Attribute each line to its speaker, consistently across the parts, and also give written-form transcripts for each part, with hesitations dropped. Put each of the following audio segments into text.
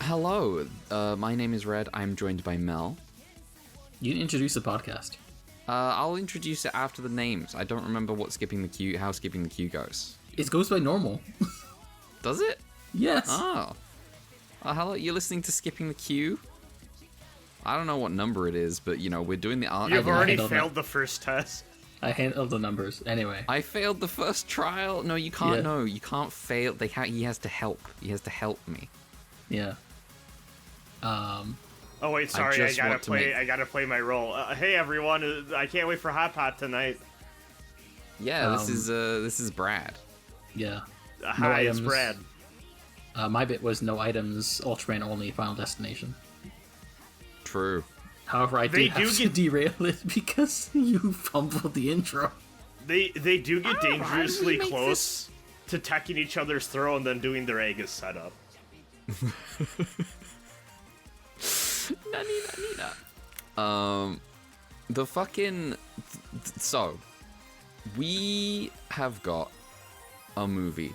Speaker 1: Hello, my name is Red. I'm joined by Mel.
Speaker 2: You didn't introduce the podcast.
Speaker 1: I'll introduce it after the names. I don't remember how skipping the queue goes.
Speaker 2: It goes by normal.
Speaker 1: Does it?
Speaker 2: Yes.
Speaker 1: Oh. Hello, you're listening to Skipping the Queue? I don't know what number it is, but, we're doing the art.
Speaker 3: You've already failed the first test.
Speaker 2: I handled the numbers. Anyway.
Speaker 1: I failed the first trial? No, you can't.
Speaker 2: Yeah.
Speaker 1: No, you can't fail. He has to help. He has to help me.
Speaker 2: Yeah.
Speaker 3: Oh wait, sorry, I gotta play my role. Hey everyone, I can't wait for Hot Pot tonight.
Speaker 1: Yeah, this is Brad.
Speaker 2: Yeah.
Speaker 3: Hi, it's Brad.
Speaker 2: My bit was no items, Ultraman only, Final Destination.
Speaker 1: True.
Speaker 2: However, I do have to derail it because you fumbled the intro.
Speaker 3: They do get dangerously close to teching each other's throw and then doing their Aegis setup.
Speaker 1: The fucking... So, we have got a movie.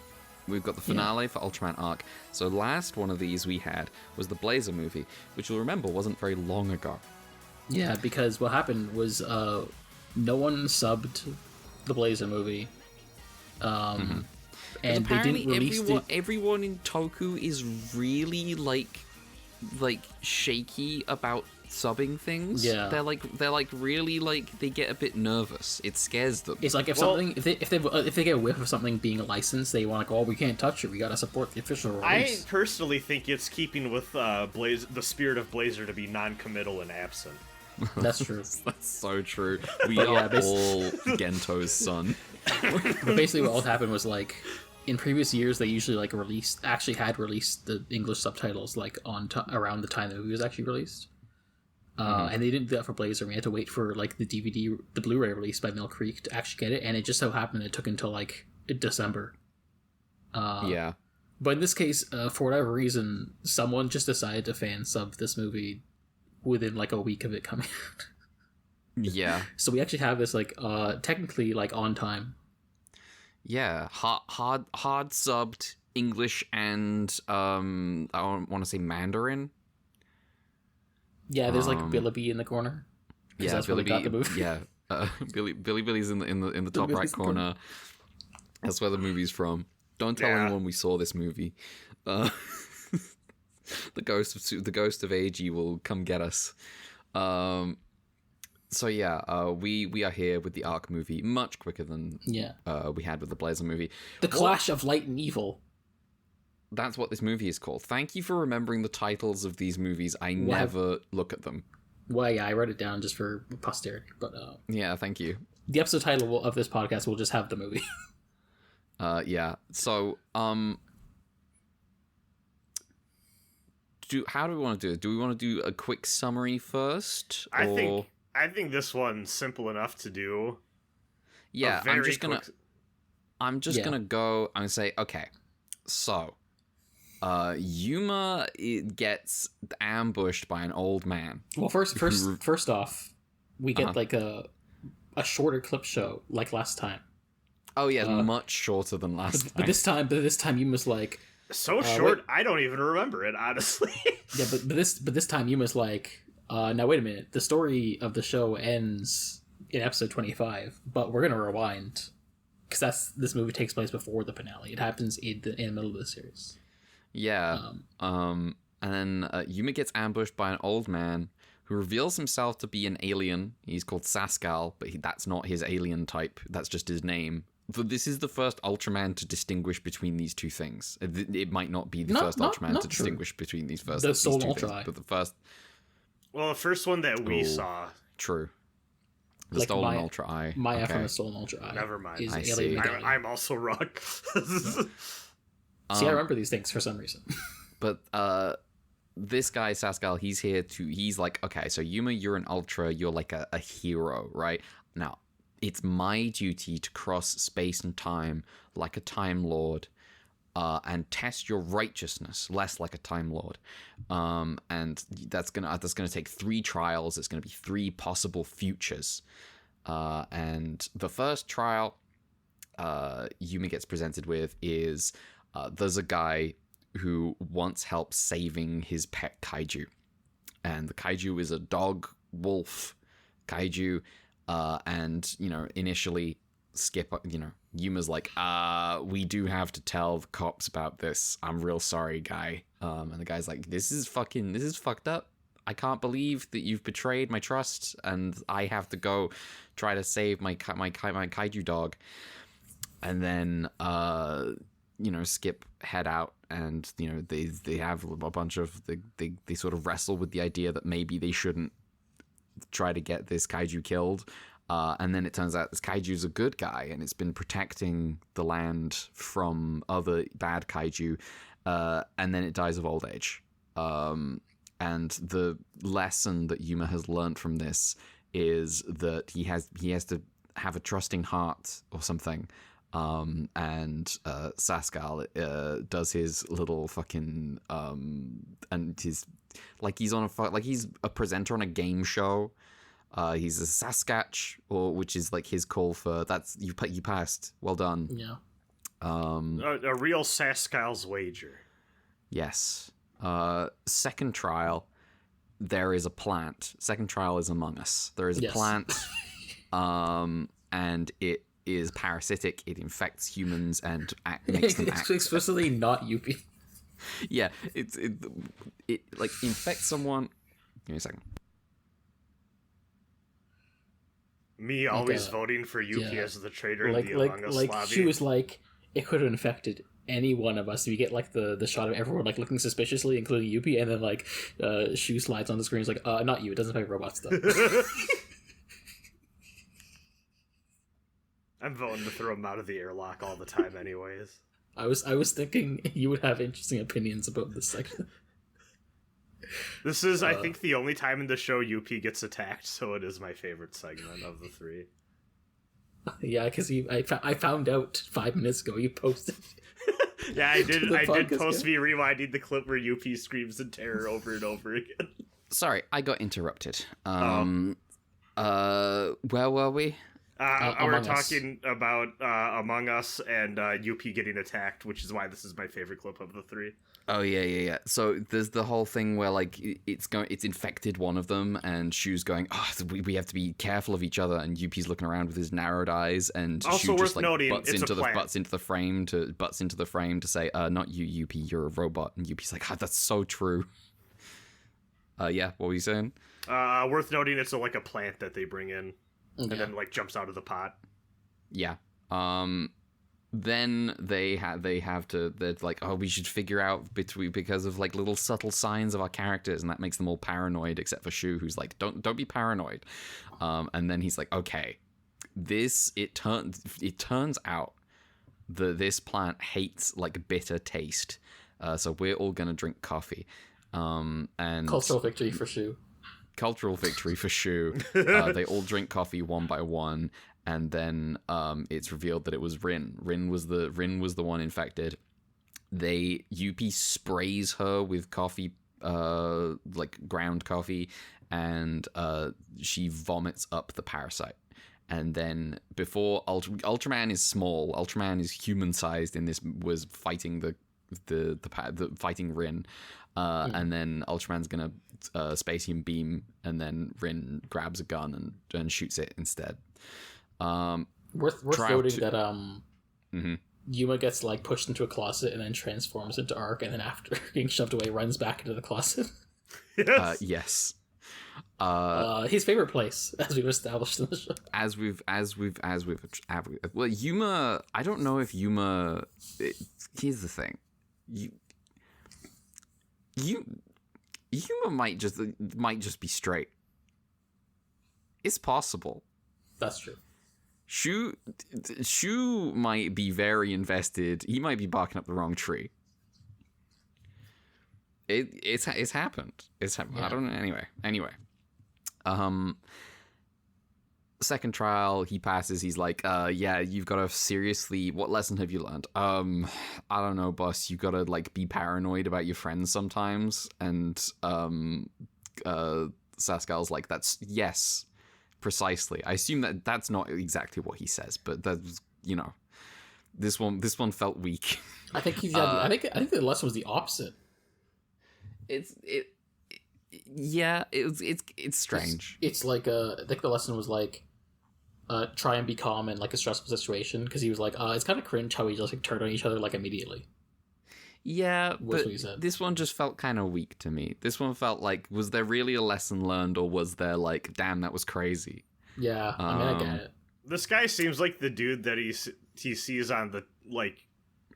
Speaker 1: We've got the finale for Ultraman Arc. So last one of these we had was the Blazer movie, which you'll remember wasn't very long ago.
Speaker 2: Yeah, because what happened was no one subbed the Blazer movie. And they didn't release
Speaker 1: everyone in Toku is really like shaky about subbing things.
Speaker 2: Yeah,
Speaker 1: they're like really like they get a bit nervous. It scares them.
Speaker 2: It's like if they get a whiff of something being licensed, they want to go, oh, we can't touch it. We gotta support the official release.
Speaker 3: I personally think it's keeping with the spirit of Blazer to be non-committal and absent.
Speaker 2: That's true.
Speaker 1: That's so true. We are all Gento's son.
Speaker 2: But basically, what all happened was like, in previous years, they usually had released the English subtitles like around the time the movie was actually released. And they didn't do that for Blazer. We had to wait for like the Blu-ray release by Mill Creek to actually get it, and it just so happened it took until like December.
Speaker 1: Yeah.
Speaker 2: But in this case, for whatever reason, someone just decided to fan sub this movie within like a week of it coming out.
Speaker 1: Yeah.
Speaker 2: So we actually have this like technically like on time.
Speaker 1: Yeah, hard subbed English and I don't want to say Mandarin.
Speaker 2: Yeah, there's like Billy in the corner.
Speaker 1: Yeah,
Speaker 2: that's Billy got the movie.
Speaker 1: Yeah, Billy's in the top right corner. That's where the movie's from. Don't tell anyone we saw this movie. The ghost of Eiji will come get us. So yeah, we are here with the Arc movie much quicker than we had with the Blazer movie.
Speaker 2: The Clash of Light and Evil.
Speaker 1: That's what this movie is called. Thank you for remembering the titles of these movies. I never look at them.
Speaker 2: Well, yeah, I wrote it down just for posterity. But
Speaker 1: yeah, thank you.
Speaker 2: The episode title of this podcast will just have the movie.
Speaker 1: Yeah. So, how do we want to do it? Do we want to do a quick summary first?
Speaker 3: I think this one's simple enough to do.
Speaker 1: Yeah, I'm just gonna go and say, okay, so Yuma gets ambushed by an old man.
Speaker 2: Well, first off, we get like a shorter clip show like last time.
Speaker 1: Oh yeah, much shorter than last time.
Speaker 2: But this time Yuma's like
Speaker 3: so short. I don't even remember it, honestly.
Speaker 2: Yeah, but this time Yuma's like, now wait a minute. The story of the show ends in episode 25, but we're gonna rewind because this movie takes place before the finale. It happens in the middle of the series.
Speaker 1: Yeah. And then Yuma gets ambushed by an old man who reveals himself to be an alien. He's called Saskal, but that's not his alien type. That's just his name. This is the first Ultraman to distinguish between these two things. It might not be the first Ultraman to distinguish between these two things, but the first...
Speaker 3: Well, the first one that we saw.
Speaker 1: True. The like Stolen Ultra Eye.
Speaker 2: Maya from the Stolen Ultra Eye.
Speaker 3: Never mind.
Speaker 1: I see.
Speaker 3: I'm also wrong.
Speaker 2: See, I remember these things for some reason.
Speaker 1: But this guy, Saskal, he's like, okay, so Yuma, you're an Ultra, you're like a hero, right? Now, it's my duty to cross space and time like a Time Lord and test your righteousness less like a Time Lord. And that's gonna take 3 trials. It's gonna be 3 possible futures. And the first trial Yuma gets presented with is there's a guy who wants help saving his pet kaiju. And the kaiju is a dog wolf kaiju. And, initially Skip, Yuma's like, we do have to tell the cops about this. I'm real sorry, guy. And the guy's like, this is fucked up. I can't believe that you've betrayed my trust, and I have to go try to save my kaiju dog. And then, Skip head out, and they have a bunch of they sort of wrestle with the idea that maybe they shouldn't try to get this kaiju killed. And then it turns out this kaiju's a good guy, and it's been protecting the land from other bad kaiju. And then it dies of old age. And the lesson that Yuma has learned from this is that he has to have a trusting heart or something. And Sascal does his little fucking and his he's a presenter on a game show. He's a Saskatch, which is like his call for that's you passed. Well done.
Speaker 2: Yeah.
Speaker 3: A real Sascal's wager.
Speaker 1: Yes. Second trial, there is a plant. Second trial is Among Us. There is a plant, and it is parasitic. It infects humans and makes them act.
Speaker 2: Explicitly not Yuppie.
Speaker 1: Yeah, it like infects someone. Give me a second.
Speaker 3: Me always voting for Yuppie as the traitor in the Among Us lobby.
Speaker 2: She was like, it could have infected any one of us. We get like the shot of everyone like looking suspiciously, including Yuppie, and then like Shu slides on the screen. He's like, not you. It doesn't affect robots though.
Speaker 3: I'm voting to throw him out of the airlock all the time, anyways.
Speaker 2: I was thinking you would have interesting opinions about this section.
Speaker 3: This is, I think, the only time in the show Yuppie gets attacked, so it is my favorite segment of the three.
Speaker 2: Yeah, because I found out 5 minutes ago you posted.
Speaker 3: Yeah, I did post me rewinding the clip where Yuppie screams in terror over and over again.
Speaker 1: Sorry, I got interrupted. Where were we?
Speaker 3: We're talking about Among Us and Yuppie getting attacked, which is why this is my favorite clip of the three.
Speaker 1: Oh yeah. So there's the whole thing where like it's infected one of them, and Shu's going, we have to be careful of each other, and Yuppie's looking around with his narrowed eyes, and
Speaker 3: also
Speaker 1: Shu
Speaker 3: worth
Speaker 1: just like
Speaker 3: noting,
Speaker 1: butts
Speaker 3: it's
Speaker 1: into
Speaker 3: a plant.
Speaker 1: the frame to say, not you, Yuppie, you're a robot, and Yuppie's like, that's so true. Yeah, what were you saying?
Speaker 3: Worth noting, it's like a plant that they bring in,
Speaker 2: Yeah.
Speaker 3: and then like jumps out of the pot.
Speaker 1: Yeah. Then they're like, we should figure out because of like little subtle signs of our characters, and that makes them all paranoid except for Shu, who's like, don't be paranoid. And then he's like, okay, it turns out that this plant hates like bitter taste, so we're all gonna drink coffee. And
Speaker 2: Cultural victory for Shu.
Speaker 1: Cultural victory for Shu. They all drink coffee one by one. And then it's revealed that it was Rin. Rin was the one infected. Yuppie sprays her with coffee, like ground coffee, and she vomits up the parasite. And then before Ultraman is small, Ultraman is human sized. In this was fighting the fighting Rin, and then Ultraman's gonna Spacium beam, and then Rin grabs a gun and shoots it instead.
Speaker 2: Worth noting that Yuma gets like pushed into a closet and then transforms into Arc, and then after being shoved away, runs back into the closet.
Speaker 3: Yes.
Speaker 1: Yes.
Speaker 2: His favorite place, as we've established in the show.
Speaker 1: As we've well, Yuma. I don't know if Yuma. Here's the thing, Yuma might just be straight. It's possible.
Speaker 2: That's true.
Speaker 1: Shu might be very invested. He might be barking up the wrong tree. It's happened. It's happened. Yeah. I don't know. Anyway. Second trial, he passes. He's like, yeah, you've got to seriously. What lesson have you learned? I don't know, boss. You got to like be paranoid about your friends sometimes. And Sascal's like, that's yes. Precisely. I assume that's not exactly what he says, but that's, This one felt weak.
Speaker 2: I think I think the lesson was the opposite.
Speaker 1: It's strange.
Speaker 2: It's like I think the lesson was like try and be calm in like a stressful situation, because he was like it's kind of cringe how we just like turned on each other like immediately.
Speaker 1: Yeah, but this one just felt kind of weak to me. This one felt like, was there really a lesson learned, or was there like, damn, that was crazy?
Speaker 2: Yeah, I mean, I get it.
Speaker 3: This guy seems like the dude that he sees on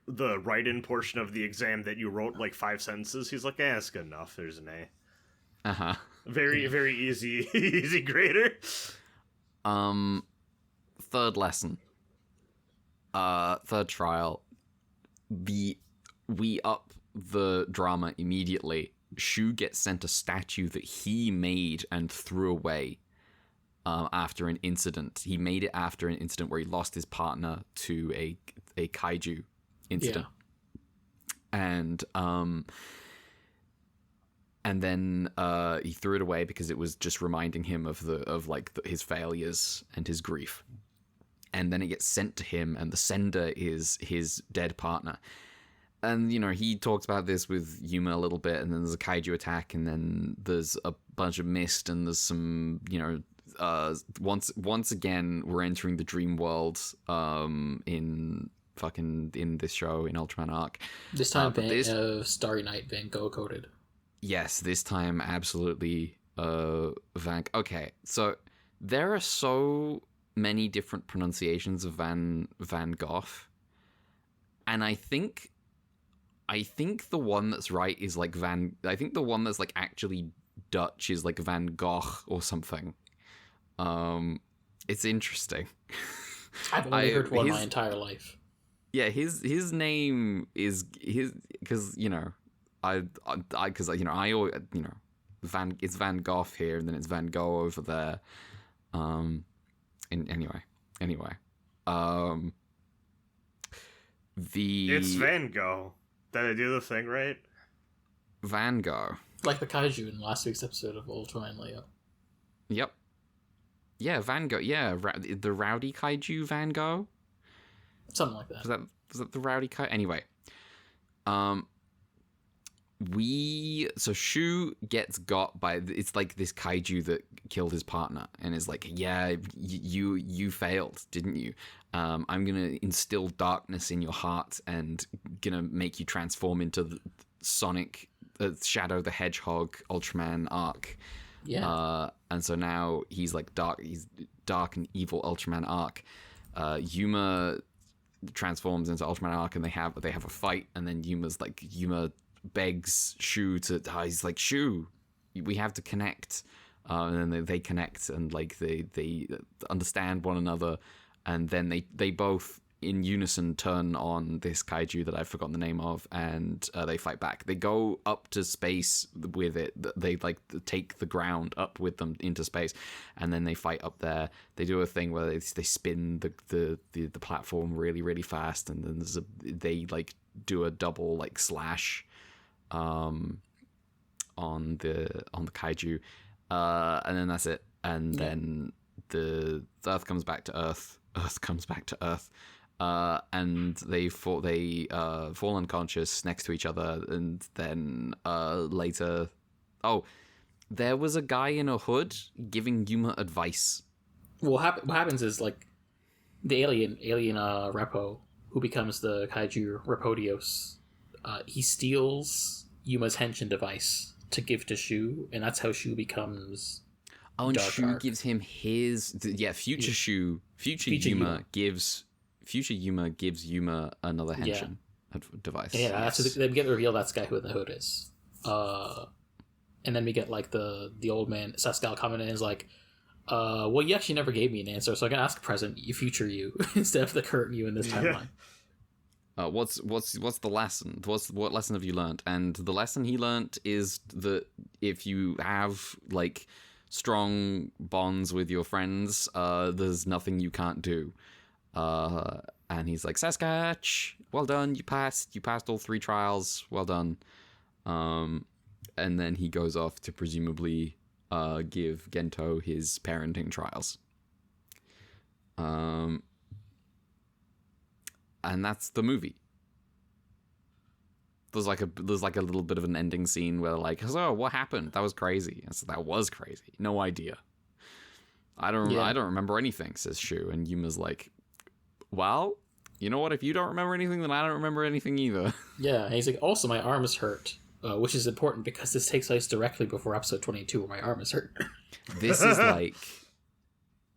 Speaker 3: the write-in portion of the exam that you wrote like 5 sentences. He's like, that's good enough. There's an A.
Speaker 1: Uh-huh.
Speaker 3: Very, very easy, easy grader.
Speaker 1: Third lesson. Third trial. We up the drama immediately. Shu gets sent a statue that he made and threw away after an incident. He made it after an incident where he lost his partner to a kaiju incident. Yeah. And then he threw it away because it was just reminding him of his failures and his grief. And then it gets sent to him, and the sender is his dead partner. And, you know, he talks about this with Yuma a little bit, and then there's a kaiju attack, and then there's a bunch of mist, and there's some, you know, once again, we're entering the dream world in this show, in Ultraman Arc.
Speaker 2: This time, Starry Night Van Gogh coded. Yes,
Speaker 1: this time, absolutely. Okay, so there are so many different pronunciations of Van Gogh, and I think the one that's right is like I think the one that's like actually Dutch is like Van Gogh or something. It's interesting.
Speaker 2: I've only heard one my entire life.
Speaker 1: Yeah, his name is because you know I always, you know, it's Van Gogh here, and then it's Van Gogh over there. Anyway.
Speaker 3: It's Van Gogh. Did I do the thing right?
Speaker 1: Van Gogh.
Speaker 2: Like the Kaiju in last week's episode of Ultraman Layout.
Speaker 1: Yep. Yeah, Van Gogh. Yeah, the rowdy Kaiju Van Gogh?
Speaker 2: Something like that.
Speaker 1: Was that the rowdy Kaiju? Anyway. So Shu gets got by, it's like this kaiju that killed his partner, and is like, yeah, you failed, didn't you? I'm gonna instill darkness in your heart and gonna make you transform into the Sonic, Shadow the Hedgehog, Ultraman Arc.
Speaker 2: Yeah.
Speaker 1: And so now he's like he's dark and evil Ultraman Arc. Yuma transforms into Ultraman Arc, and they have a fight, and then Yuma begs Shu to. He's like, Shu, we have to connect, and then they connect, and like they understand one another, and then they both in unison turn on this kaiju that I've forgotten the name of, and they fight back. They go up to space with it. They like take the ground up with them into space, and then they fight up there. They do a thing where they spin the platform really, really fast, and then they like do a double like slash on the kaiju, and then that's it. And then the Earth comes back to Earth. And they fall unconscious next to each other, and then later, there was a guy in a hood giving Yuma advice.
Speaker 2: What happens is like the alien Repo, who becomes the kaiju Repodios, he steals Yuma's henshin device to give to Shu, and that's how Shu becomes.
Speaker 1: Oh, and
Speaker 2: Dark
Speaker 1: Shu
Speaker 2: Arc.
Speaker 1: gives him future Yuma gives Yuma another henshin device.
Speaker 2: Yeah,
Speaker 1: yes.
Speaker 2: so they get to reveal that's the guy who the hood is. And then we get like the old man Sascal coming in and is like, well, you actually never gave me an answer, so I'm gonna ask present you, future you, instead of the current you in this timeline.
Speaker 1: What's the lesson? What lesson have you learned? And the lesson he learned is that if you have like strong bonds with your friends, there's nothing you can't do. And he's like, Saskatch, well done, you passed all 3 trials, well done. And then he goes off to presumably give Gento his parenting trials. and that's the movie. There's like a little bit of an ending scene where like, oh, what happened? That was crazy. I said, that was crazy. No idea. I don't remember anything, says Shu, and Yuma's like, well, you know what? If you don't remember anything, then I don't remember anything either.
Speaker 2: Yeah, and he's like, also my arm is hurt, which is important because this takes place directly before episode 22, where my arm is hurt.
Speaker 1: This is like,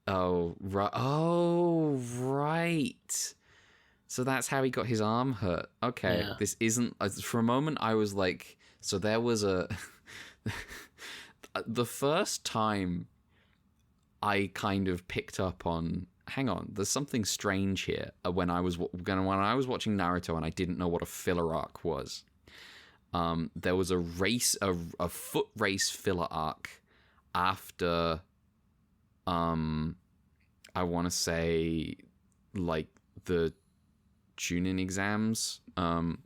Speaker 1: oh right. So that's how he got his arm hurt. Okay, yeah. This isn't. For a moment, I was like, so there was a. The first time I kind of picked up on, hang on, there's something strange here. When I was watching Naruto and I didn't know what a filler arc was. There was a foot race filler arc after, I want to say, like the Chunin exams, and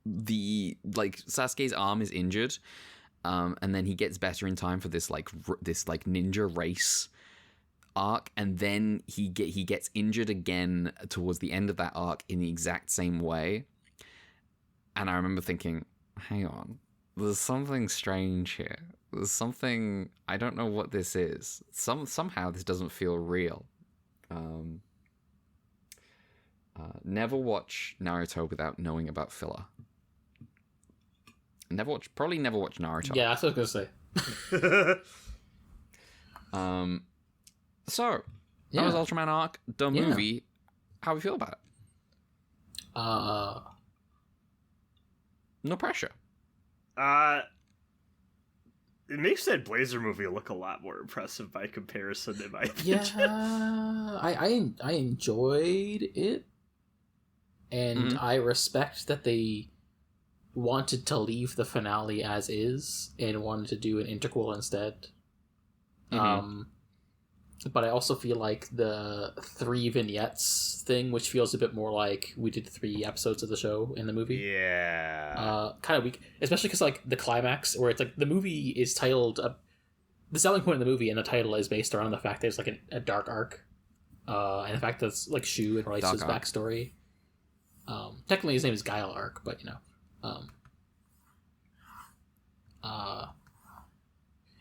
Speaker 1: the like Sasuke's arm is injured. And then he gets better in time for this ninja race arc, and then he gets injured again towards the end of that arc in the exact same way. And I remember thinking, hang on, there's something strange here. There's something, I don't know what this is. Somehow this doesn't feel real. Never watch Naruto without knowing about filler. Probably never watch Naruto.
Speaker 2: Yeah, that's what I was gonna say.
Speaker 1: So that was Ultraman Arc, the movie. How do we feel about it? No pressure.
Speaker 3: It makes that Blazer movie look a lot more impressive by comparison, in my opinion.
Speaker 2: Yeah, I enjoyed it, and I respect that they wanted to leave the finale as is and wanted to do an interquel instead. But I also feel like the 3 vignettes thing, which feels a bit more like we did 3 episodes of the show in the movie.
Speaker 3: Yeah.
Speaker 2: Kind of weak, especially because like the climax, where it's like the movie is titled. The selling point of the movie and the title is based around the fact that it's like a dark arc, and the fact that it's like Shu and Rice's backstory. Technically, his name is Guile Arc, but you know.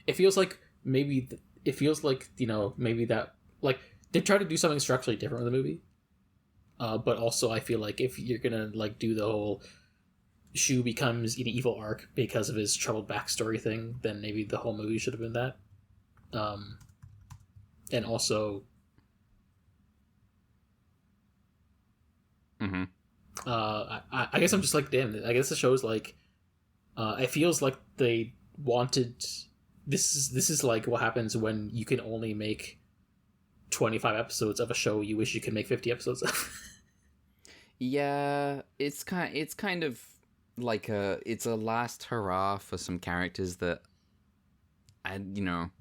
Speaker 2: It feels like maybe maybe that like they try to do something structurally different with the movie, but also I feel like if you're gonna like do the whole Shu becomes an evil arc because of his troubled backstory thing, then maybe the whole movie should have been that. And also I guess I'm just like, damn, I guess the show's like it feels like they wanted this is like what happens when you can only make 25 episodes of a show you wish you could make 50 episodes of.
Speaker 1: Yeah, it's kind of like it's a last hurrah for some characters that I don't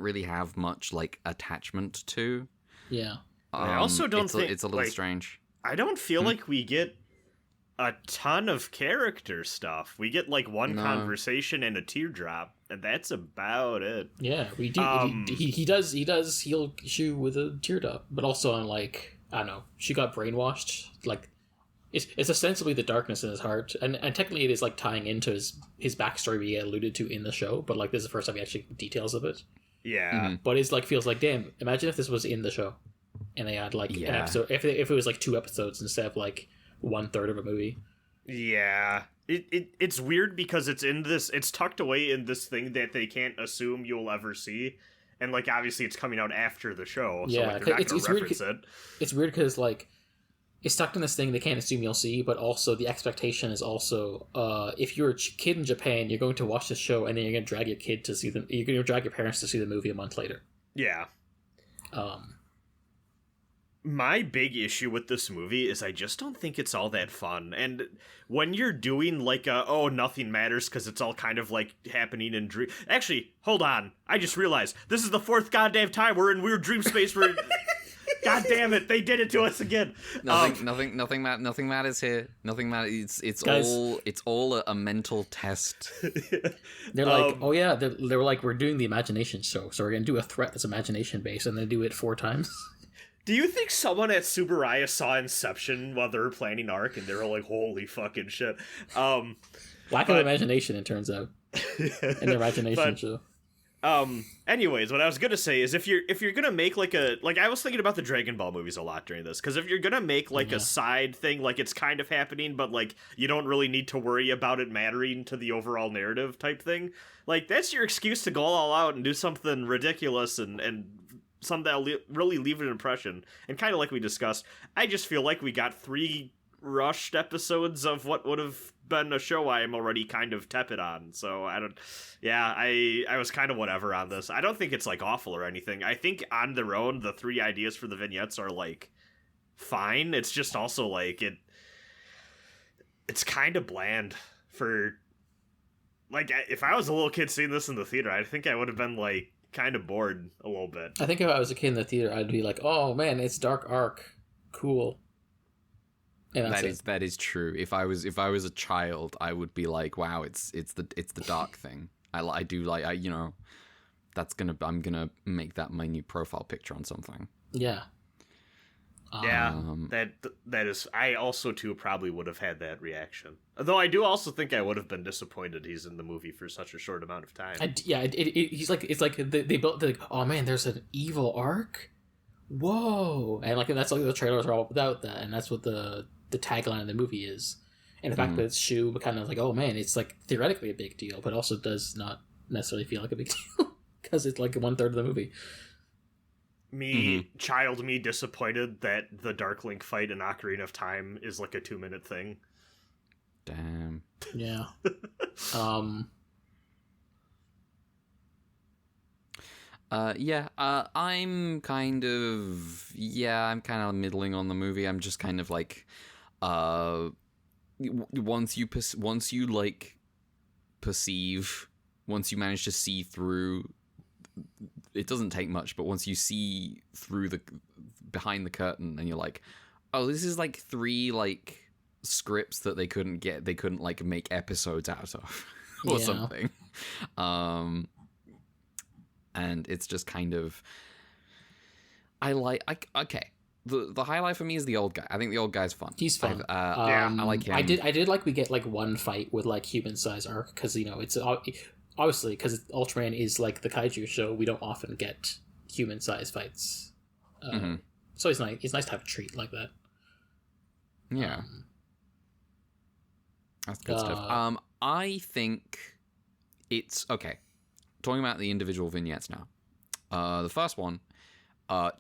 Speaker 1: really have much like attachment to.
Speaker 2: Yeah.
Speaker 3: I also don't think
Speaker 1: it's a little strange.
Speaker 3: I don't feel like we get a ton of character stuff. We get like one conversation and a teardrop, and that's about it.
Speaker 2: Yeah, we do. He does heal Shu with a teardrop, but also on like, I don't know, she got brainwashed. Like it's ostensibly the darkness in his heart, and technically it is like tying into his backstory we alluded to in the show, but like this is the first time we actually get details of it.
Speaker 3: Yeah.
Speaker 2: But it's like feels like, damn, imagine if this was in the show and they had like an episode, if it was like 2 episodes instead of like 1/3 of a movie.
Speaker 3: Yeah. It's weird because it's tucked away in this thing that they can't assume you'll ever see. And like obviously it's coming out after the show, so like they're not gonna reference it.
Speaker 2: It's weird because like it's tucked in this thing they can't assume you'll see, but also the expectation is also if you're a kid in Japan, you're going to watch the show and then you're gonna drag your kid to see them. You're gonna drag your parents to see the movie a month later.
Speaker 3: Yeah. My big issue with this movie is I just don't think it's all that fun. And when you're doing like nothing matters because it's all kind of like happening in dream. Actually, hold on. I just realized this is the 4th goddamn time we're in weird dream space. Where God damn it, they did it to us again.
Speaker 1: Nothing matters here. Nothing matters. It's all a mental test.
Speaker 2: They're like, oh yeah, they were like, we're doing the imagination show, so we're gonna do a threat that's imagination based, and then do it 4 times.
Speaker 3: Do you think someone at Subaraya saw Inception while they were planning Arc and they were like, holy fucking shit?
Speaker 2: Lack of imagination, it turns out. An imagination show.
Speaker 3: Anyways, what I was gonna say is if you're gonna make like I was thinking about the Dragon Ball movies a lot during this, because if you're gonna make like a side thing, like it's kind of happening, but like you don't really need to worry about it mattering to the overall narrative type thing, like that's your excuse to go all out and do something ridiculous and something that'll really leave an impression. And kind of like we discussed, I just feel like we got 3 rushed episodes of what would have been a show I am already kind of tepid on. So I was kind of whatever on this. I don't think it's like awful or anything. I think on their own, the 3 ideas for the vignettes are like fine. It's just also like it's kind of bland for like, if I was a little kid seeing this in the theater, I think I would have been like kind of bored a little bit.
Speaker 2: I think if I was a kid in the theater, I'd be like, oh man, it's Dark Arc. Cool.
Speaker 1: That is true. If I was a child, I would be like, wow, it's the dark thing. I'm gonna make that my new profile picture on something.
Speaker 2: Yeah.
Speaker 3: That is. I also too probably would have had that reaction. Though I do also think I would have been disappointed he's in the movie for such a short amount of time.
Speaker 2: He's like, it's like they built like, oh man, there's an evil Arc. Whoa, and like that's like the trailers are all about that, and that's what the tagline of the movie is. And the fact that it's Shu, but kind of like, oh man, it's like theoretically a big deal, but also does not necessarily feel like a big deal because it's like 1/3 of the movie.
Speaker 3: Child me disappointed that the Dark Link fight in Ocarina of Time is like a 2-minute thing.
Speaker 1: Damn.
Speaker 2: Yeah.
Speaker 1: I'm kind of middling on the movie. I'm just kind of like, once you manage to see through, it doesn't take much, but once you see through behind the curtain, and you're like, oh, this is like 3 like scripts that they couldn't like make episodes out of or something. And it's just kind of, okay. The highlight for me is the old guy. I think the old guy's fun.
Speaker 2: He's fun.
Speaker 1: I like him.
Speaker 2: I did like we get like one fight with like human size Arc, because it's obviously because Ultraman is like the Kaiju show. We don't often get human size fights. So it's nice. It's nice to have a treat like that.
Speaker 1: Yeah, that's good stuff. I think it's okay. Talking about the individual vignettes now. The first one,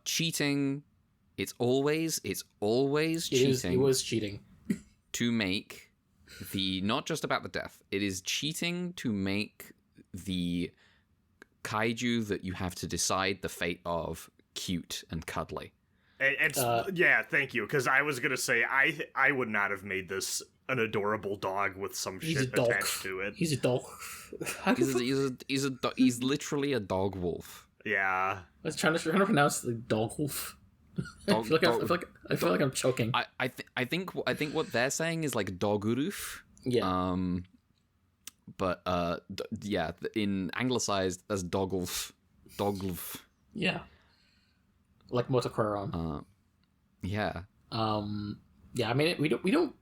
Speaker 1: cheating. It's always cheating.
Speaker 2: It was cheating
Speaker 1: to make not just about the death. It is cheating to make the kaiju that you have to decide the fate of cute and cuddly.
Speaker 3: Yeah, thank you. Because I was gonna say I would not have made this an adorable dog with some shit attached to it.
Speaker 2: He's a dog.
Speaker 1: He's literally a dog wolf.
Speaker 3: Yeah.
Speaker 2: I was trying to pronounce the dog wolf. I feel like I'm choking.
Speaker 1: I think what they're saying is like doguruf.
Speaker 2: Yeah.
Speaker 1: But in anglicized as dogwolf. Dogwolf.
Speaker 2: Yeah. Like Motoquaron.
Speaker 1: Yeah.
Speaker 2: Yeah, I mean we don't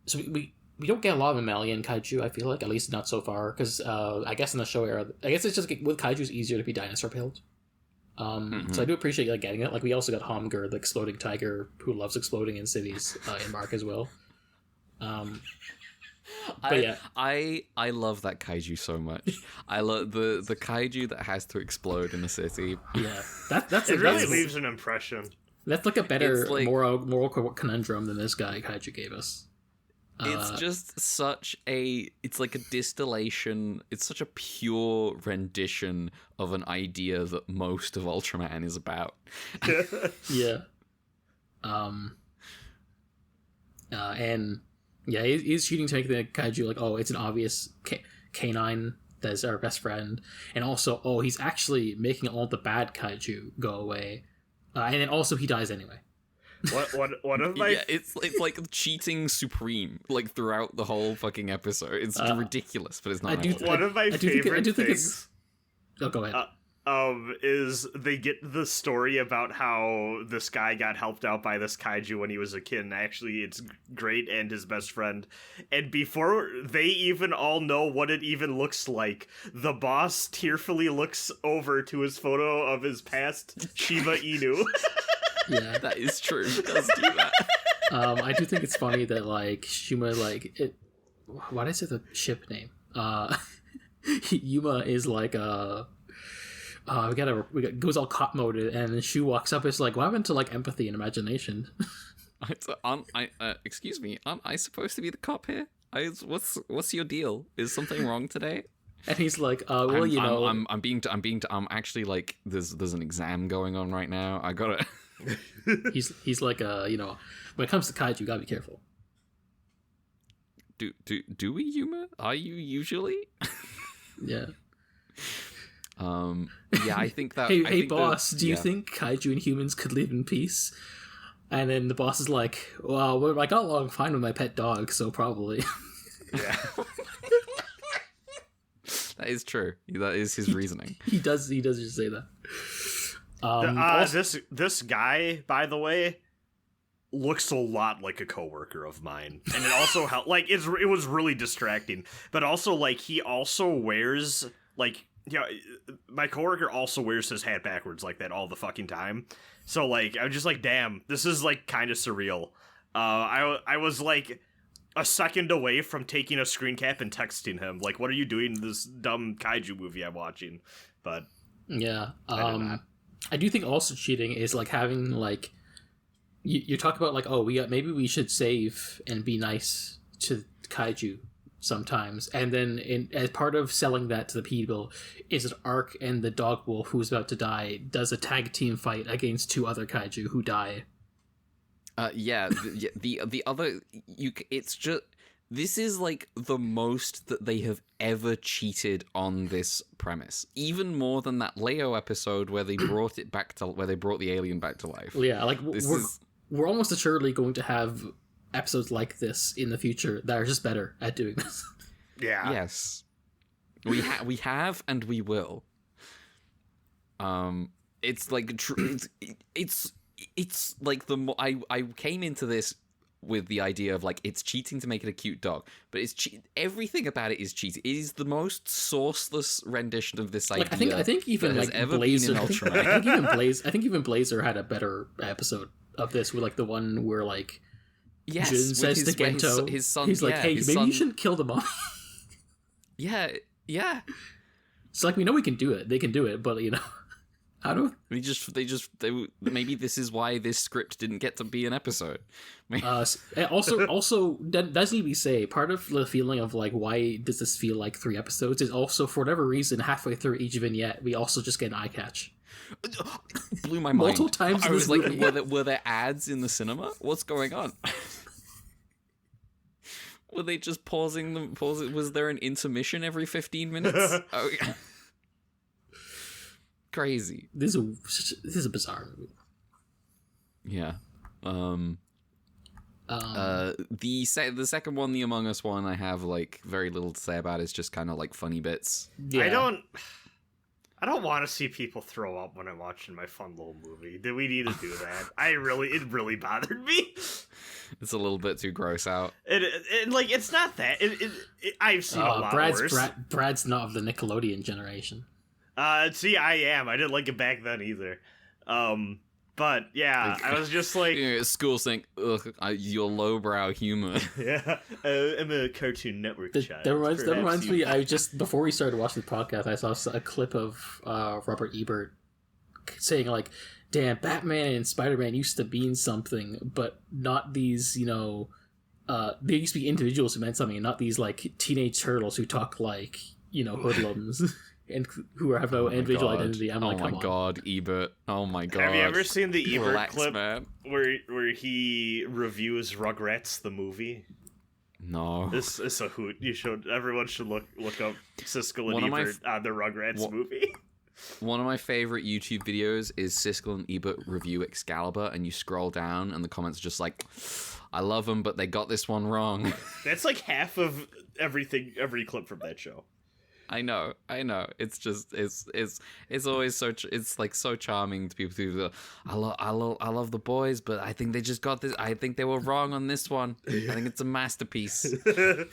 Speaker 2: so we don't get a lot of mammalian kaiju, I feel like, at least not so far, because I guess in the show era, I guess it's just with kaiju it's easier to be dinosaur pilled. So I do appreciate like getting it. Like we also got Homgur, the exploding tiger who loves exploding in cities in Mark as well. But
Speaker 1: I love that kaiju so much. I love the kaiju that has to explode in the city.
Speaker 2: Yeah, that's
Speaker 3: it. Really leaves an impression.
Speaker 2: That's like a better moral conundrum than this guy kaiju gave us.
Speaker 1: It's just such it's like a distillation. It's such a pure rendition of an idea that most of Ultraman is about.
Speaker 2: Yeah. And yeah, he's shooting to make the kaiju like, oh, it's an obvious canine that's our best friend, and also, oh, he's actually making all the bad kaiju go away, and then also he dies anyway.
Speaker 3: One of my
Speaker 1: it's like cheating supreme like throughout the whole fucking episode. It's ridiculous, but it's not.
Speaker 3: One of my favorite things.
Speaker 2: Oh, go ahead.
Speaker 3: is they get the story about how this guy got helped out by this kaiju when he was a kid, and actually it's great and his best friend. And before they even all know what it even looks like, the boss tearfully looks over to his photo of his past Shiba Inu.
Speaker 2: Yeah,
Speaker 1: That is true. He does do that.
Speaker 2: I do think it's funny that like Shuma like it. Why did I say the ship name? Yuma is like goes all cop moded, and then Shu walks up. It's like, what happened to like empathy and imagination?
Speaker 1: Excuse me, aren't I supposed to be the cop here? What's your deal? Is something wrong today?
Speaker 2: And he's like, well,
Speaker 1: I'm actually like, there's an exam going on right now. I gotta.
Speaker 2: he's like, when it comes to kaiju, you gotta be careful.
Speaker 1: Do we, Yuma? Are you usually?
Speaker 2: Yeah.
Speaker 1: Yeah, I think that.
Speaker 2: Hey, boss, do you think kaiju and humans could live in peace? And then the boss is like, well, I got along fine with my pet dog, so probably.
Speaker 3: Yeah.
Speaker 1: That is true. That is his reasoning.
Speaker 2: He does just say that.
Speaker 3: This guy, by the way, looks a lot like a coworker of mine, and it also helped. Like it was really distracting, but also like he also wears like my coworker also wears his hat backwards like that all the fucking time. So like I'm just like, damn, this is like kind of surreal. I was like a second away from taking a screen cap and texting him like, what are you doing in this dumb kaiju movie I'm watching? But
Speaker 2: yeah, I do think also cheating is like having like you talk about like, oh, maybe we should save and be nice to kaiju sometimes, and then as part of selling that to the people is that Arc and the dog wolf who's about to die does a tag team fight against two other kaiju who die.
Speaker 1: The other it's just, this is like the most that they have ever cheated on this premise, even more than that Leo episode where they brought the alien back to life.
Speaker 2: Yeah, like we're almost assuredly going to have episodes like this in the future that are just better at doing this.
Speaker 3: Yeah.
Speaker 1: Yes. We have and we will. It's like it's like I came into this with the idea of like, it's cheating to make it a cute dog, but everything about it is cheating. It is the most sourceless rendition of this idea.
Speaker 2: Like, I think even like Blazer, I think even Blazer had a better episode of this, with like the one where like Jun says to Gento,
Speaker 1: his son,
Speaker 2: he's like, hey, maybe you shouldn't kill the mom.
Speaker 1: Yeah.
Speaker 2: It's like, we know we can do it. They can do it, but I don't.
Speaker 1: They maybe this is why this script didn't get to be an episode.
Speaker 2: Also, doesn't even say part of the feeling of like, why does this feel like 3 episodes? Is also, for whatever reason, halfway through each vignette, we also just get an eye catch.
Speaker 1: Blew my mind.
Speaker 2: Multiple times.
Speaker 1: I was like, were there ads in the cinema? What's going on? Were they just pausing them? Was there an intermission every 15 minutes? Oh, yeah. Crazy.
Speaker 2: This is a bizarre movie.
Speaker 1: Yeah. The second one, the Among Us one, I have like very little to say about. It's just kind of like funny bits.
Speaker 2: Yeah.
Speaker 3: I don't want to see people throw up when I'm watching my fun little movie. Did we need to do that? It really bothered me.
Speaker 1: It's a little bit too gross out.
Speaker 3: Like, it's not that. I've seen a lot worse.
Speaker 2: Brad's not of the Nickelodeon generation.
Speaker 3: See, I am. I didn't like it back then either. But yeah, I was just like,
Speaker 1: school saying, "Ugh, your lowbrow humor."
Speaker 3: Yeah, I'm a Cartoon Network child.
Speaker 2: That reminds me. I just, before we started watching the podcast, I saw a clip of Robert Ebert saying like, "Damn, Batman and Spider-Man used to mean something, but not these. They used to be individuals who meant something, and not these like teenage turtles who talk like hoodlums." And who have no individual identity. I'm like, come on. Oh my
Speaker 1: god, Ebert. Oh my god.
Speaker 3: Have you ever seen the Ebert clip
Speaker 1: man.
Speaker 3: where he reviews Rugrats the movie?
Speaker 1: No.
Speaker 3: It's a hoot. Everyone should look up Siskel and Ebert on the Rugrats movie.
Speaker 1: One of my favorite YouTube videos is Siskel and Ebert review Excalibur, and you scroll down and the comments are just like, I love them, but they got this one wrong.
Speaker 3: That's like half of every clip from that show.
Speaker 1: I know. It's just it's always it's like so charming to people who go, I love the boys, but I think they just got this. I think they were wrong on this one. I think it's a masterpiece.
Speaker 2: I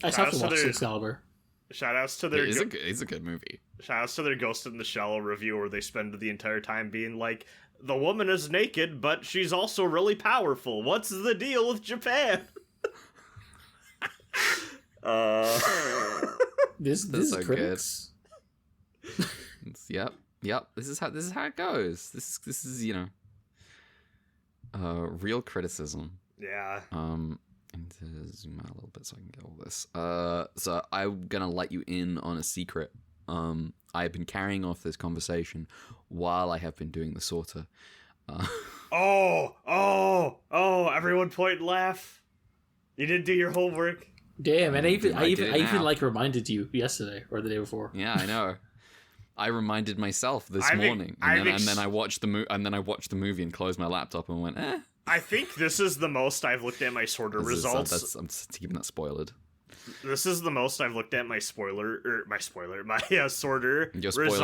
Speaker 2: just have to watch Excalibur.
Speaker 3: Shoutouts to their.
Speaker 1: It's a good movie.
Speaker 3: Shoutouts to their Ghost in the Shell review, where they spend the entire time being like, the woman is naked, but she's also really powerful. What's the deal with Japan?
Speaker 2: This is
Speaker 1: so
Speaker 2: critics.
Speaker 1: Yep. This is how it goes. This is real criticism.
Speaker 3: Yeah.
Speaker 1: I need to zoom out a little bit so I can get all this. So I'm gonna let you in on a secret. I've been carrying off this conversation while I have been doing the sorter.
Speaker 3: Everyone point and laugh. You didn't do your homework.
Speaker 2: Damn, and I even
Speaker 1: now.
Speaker 2: like reminded you yesterday or the day before.
Speaker 1: Yeah, I know. I reminded myself this morning, and then I watched the movie and closed my laptop and went, eh.
Speaker 3: I think this is the most I've looked at my sorter results.
Speaker 1: I'm just keeping that spoiled.
Speaker 3: This is the most I've looked at my sorter
Speaker 1: Your spoiler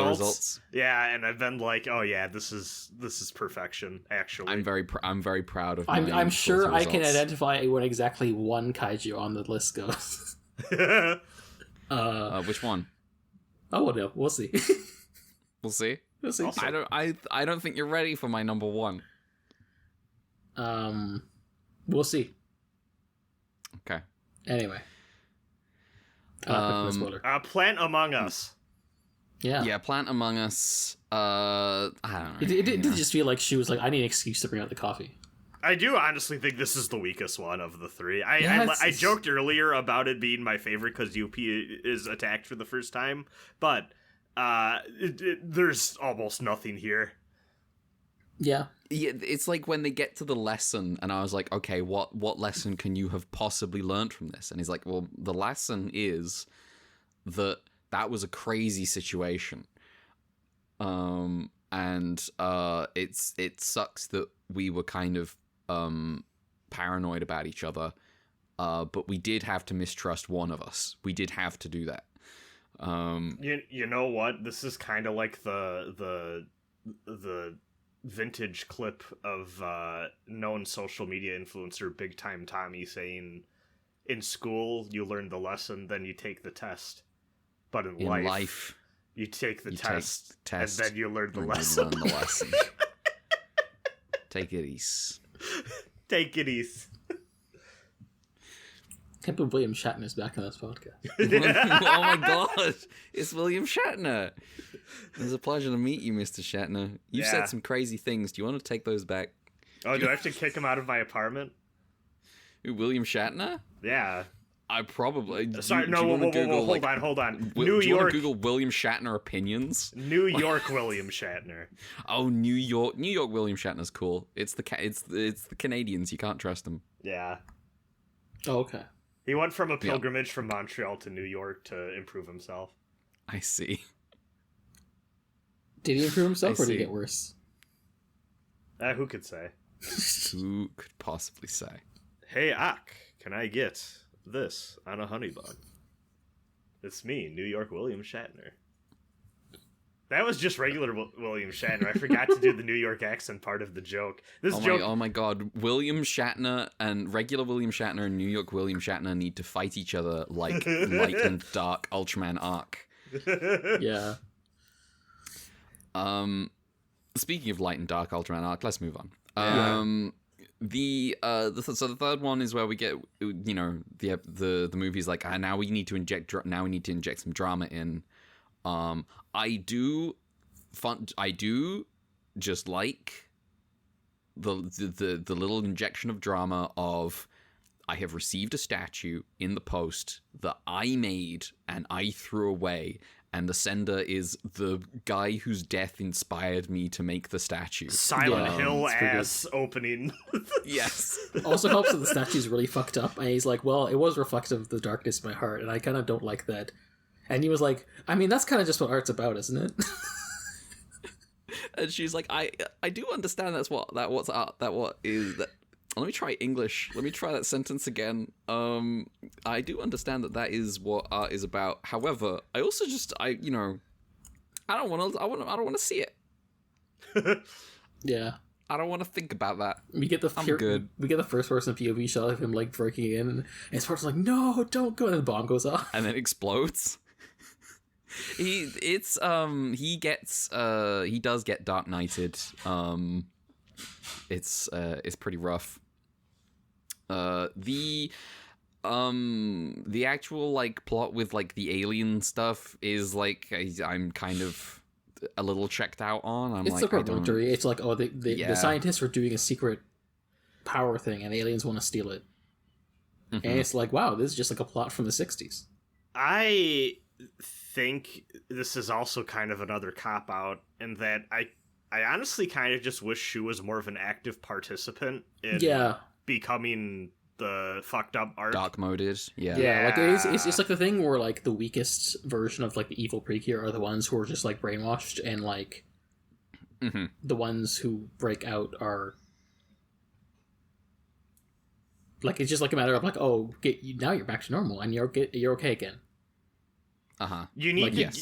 Speaker 1: results.
Speaker 3: Yeah, and I've been like, oh yeah, this is perfection. Actually,
Speaker 1: I'm very proud of.
Speaker 2: I'm sure I can identify what exactly one kaiju on the list goes.
Speaker 1: Which one?
Speaker 2: Oh no, we'll see.
Speaker 1: We'll see.
Speaker 2: We'll see.
Speaker 3: Also,
Speaker 1: I don't think you're ready for my number one.
Speaker 2: We'll see.
Speaker 1: Okay.
Speaker 2: Anyway.
Speaker 3: Plant Among Us.
Speaker 2: Yeah,
Speaker 1: Plant Among Us. I don't know.
Speaker 2: It did just feel like she was like, I need an excuse to bring out the coffee.
Speaker 3: I do honestly think this is the weakest one of the three. I joked earlier about it being my favorite because UP is attacked for the first time, but there's almost nothing here.
Speaker 2: Yeah.
Speaker 1: It's like when they get to the lesson, and I was like, okay, what lesson can you have possibly learned from this? And he's like, well, the lesson is that was a crazy situation. And it sucks that we were kind of paranoid about each other, but we did have to mistrust one of us. We did have to do that.
Speaker 3: You know what? This is kind of like the vintage clip of known social media influencer Big Time Tommy saying, in school you learn the lesson, then you take the test, but in life you take the test, and then you learn the lesson.
Speaker 1: Take it easy.
Speaker 3: Take it easy.
Speaker 2: Can't believe William Shatner's back on this podcast.
Speaker 1: Oh my god, it's William Shatner. It was a pleasure to meet you, Mr. Shatner. You've said some crazy things. Do you want to take those back?
Speaker 3: Oh, do I have to kick him out of my apartment?
Speaker 1: Who, William Shatner?
Speaker 3: Yeah.
Speaker 1: I probably...
Speaker 3: Sorry, hold on. New
Speaker 1: do you
Speaker 3: York...
Speaker 1: want to Google William Shatner opinions?
Speaker 3: New York William Shatner.
Speaker 1: Oh, New York William Shatner's cool. It's the Canadians. You can't trust them.
Speaker 3: Yeah.
Speaker 2: Oh, okay.
Speaker 3: He went from a pilgrimage from Montreal to New York to improve himself.
Speaker 1: I see.
Speaker 2: Did he improve himself, or did he get worse?
Speaker 3: Who could say?
Speaker 1: Who could possibly say?
Speaker 3: Hey, Ak, can I get this on a honey bun? It's me, New York William Shatner. That was just regular William Shatner. I forgot to do the New York accent part of the joke. Oh
Speaker 1: my god. William Shatner and regular William Shatner and New York William Shatner need to fight each other like light and dark Ultraman Arc.
Speaker 2: Yeah.
Speaker 1: Speaking of light and dark Ultraman Arc, let's move on. So the third one is where we get, the movie's like, now we need to inject some drama in. I do just like the little injection of drama of, I have received a statue in the post that I made and I threw away, and the sender is the guy whose death inspired me to make the statue.
Speaker 3: Silent Hill ass opening.
Speaker 1: Yes.
Speaker 2: Also helps that the statue's really fucked up, and he's like, well, it was reflective of the darkness in my heart, and I kind of don't like that. And he was like, I mean, that's kind of just what art's about, isn't it?
Speaker 1: And she's like, I do understand that's what art, that what is that. Let me try English. Let me try that sentence again. I do understand that is what art is about. However, I also I don't want to see it.
Speaker 2: Yeah.
Speaker 1: I don't want to think about that.
Speaker 2: We get the first person POV shot of him like breaking in, and Sparta's like, "No, don't go!" And the bomb goes off,
Speaker 1: and then explodes. He does get Dark Knighted. It's pretty rough. The actual like plot with like the alien stuff is like I'm kind of a little checked out on.
Speaker 2: It's like perfunctory. It's like, oh, the scientists are doing a secret power thing, and aliens want to steal it. Mm-hmm. And it's like, wow, this is just like a plot from the 60s.
Speaker 3: I think this is also kind of another cop-out in that I honestly kind of just wish Shu was more of an active participant in becoming the fucked up Arc.
Speaker 1: Dark moded,
Speaker 2: yeah. Like it's like the thing where like the weakest version of like the evil Precure are the ones who are just like brainwashed, and like the ones who break out are like, it's just like a matter of like, oh, now you're back to normal and you're okay again.
Speaker 3: You need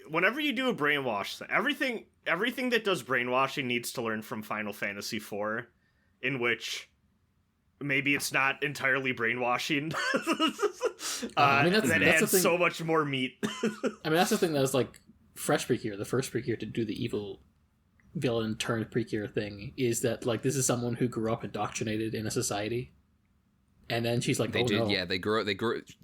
Speaker 3: whenever you do a brainwash thing, everything that does brainwashing needs to learn from Final Fantasy IV, in which maybe it's not entirely brainwashing. I mean, that adds so much more meat.
Speaker 2: I mean, that's the thing that was like Fresh Precure, the first Precure to do the evil villain turned Precure thing, is that like this is someone who grew up indoctrinated in a society. And then she's like,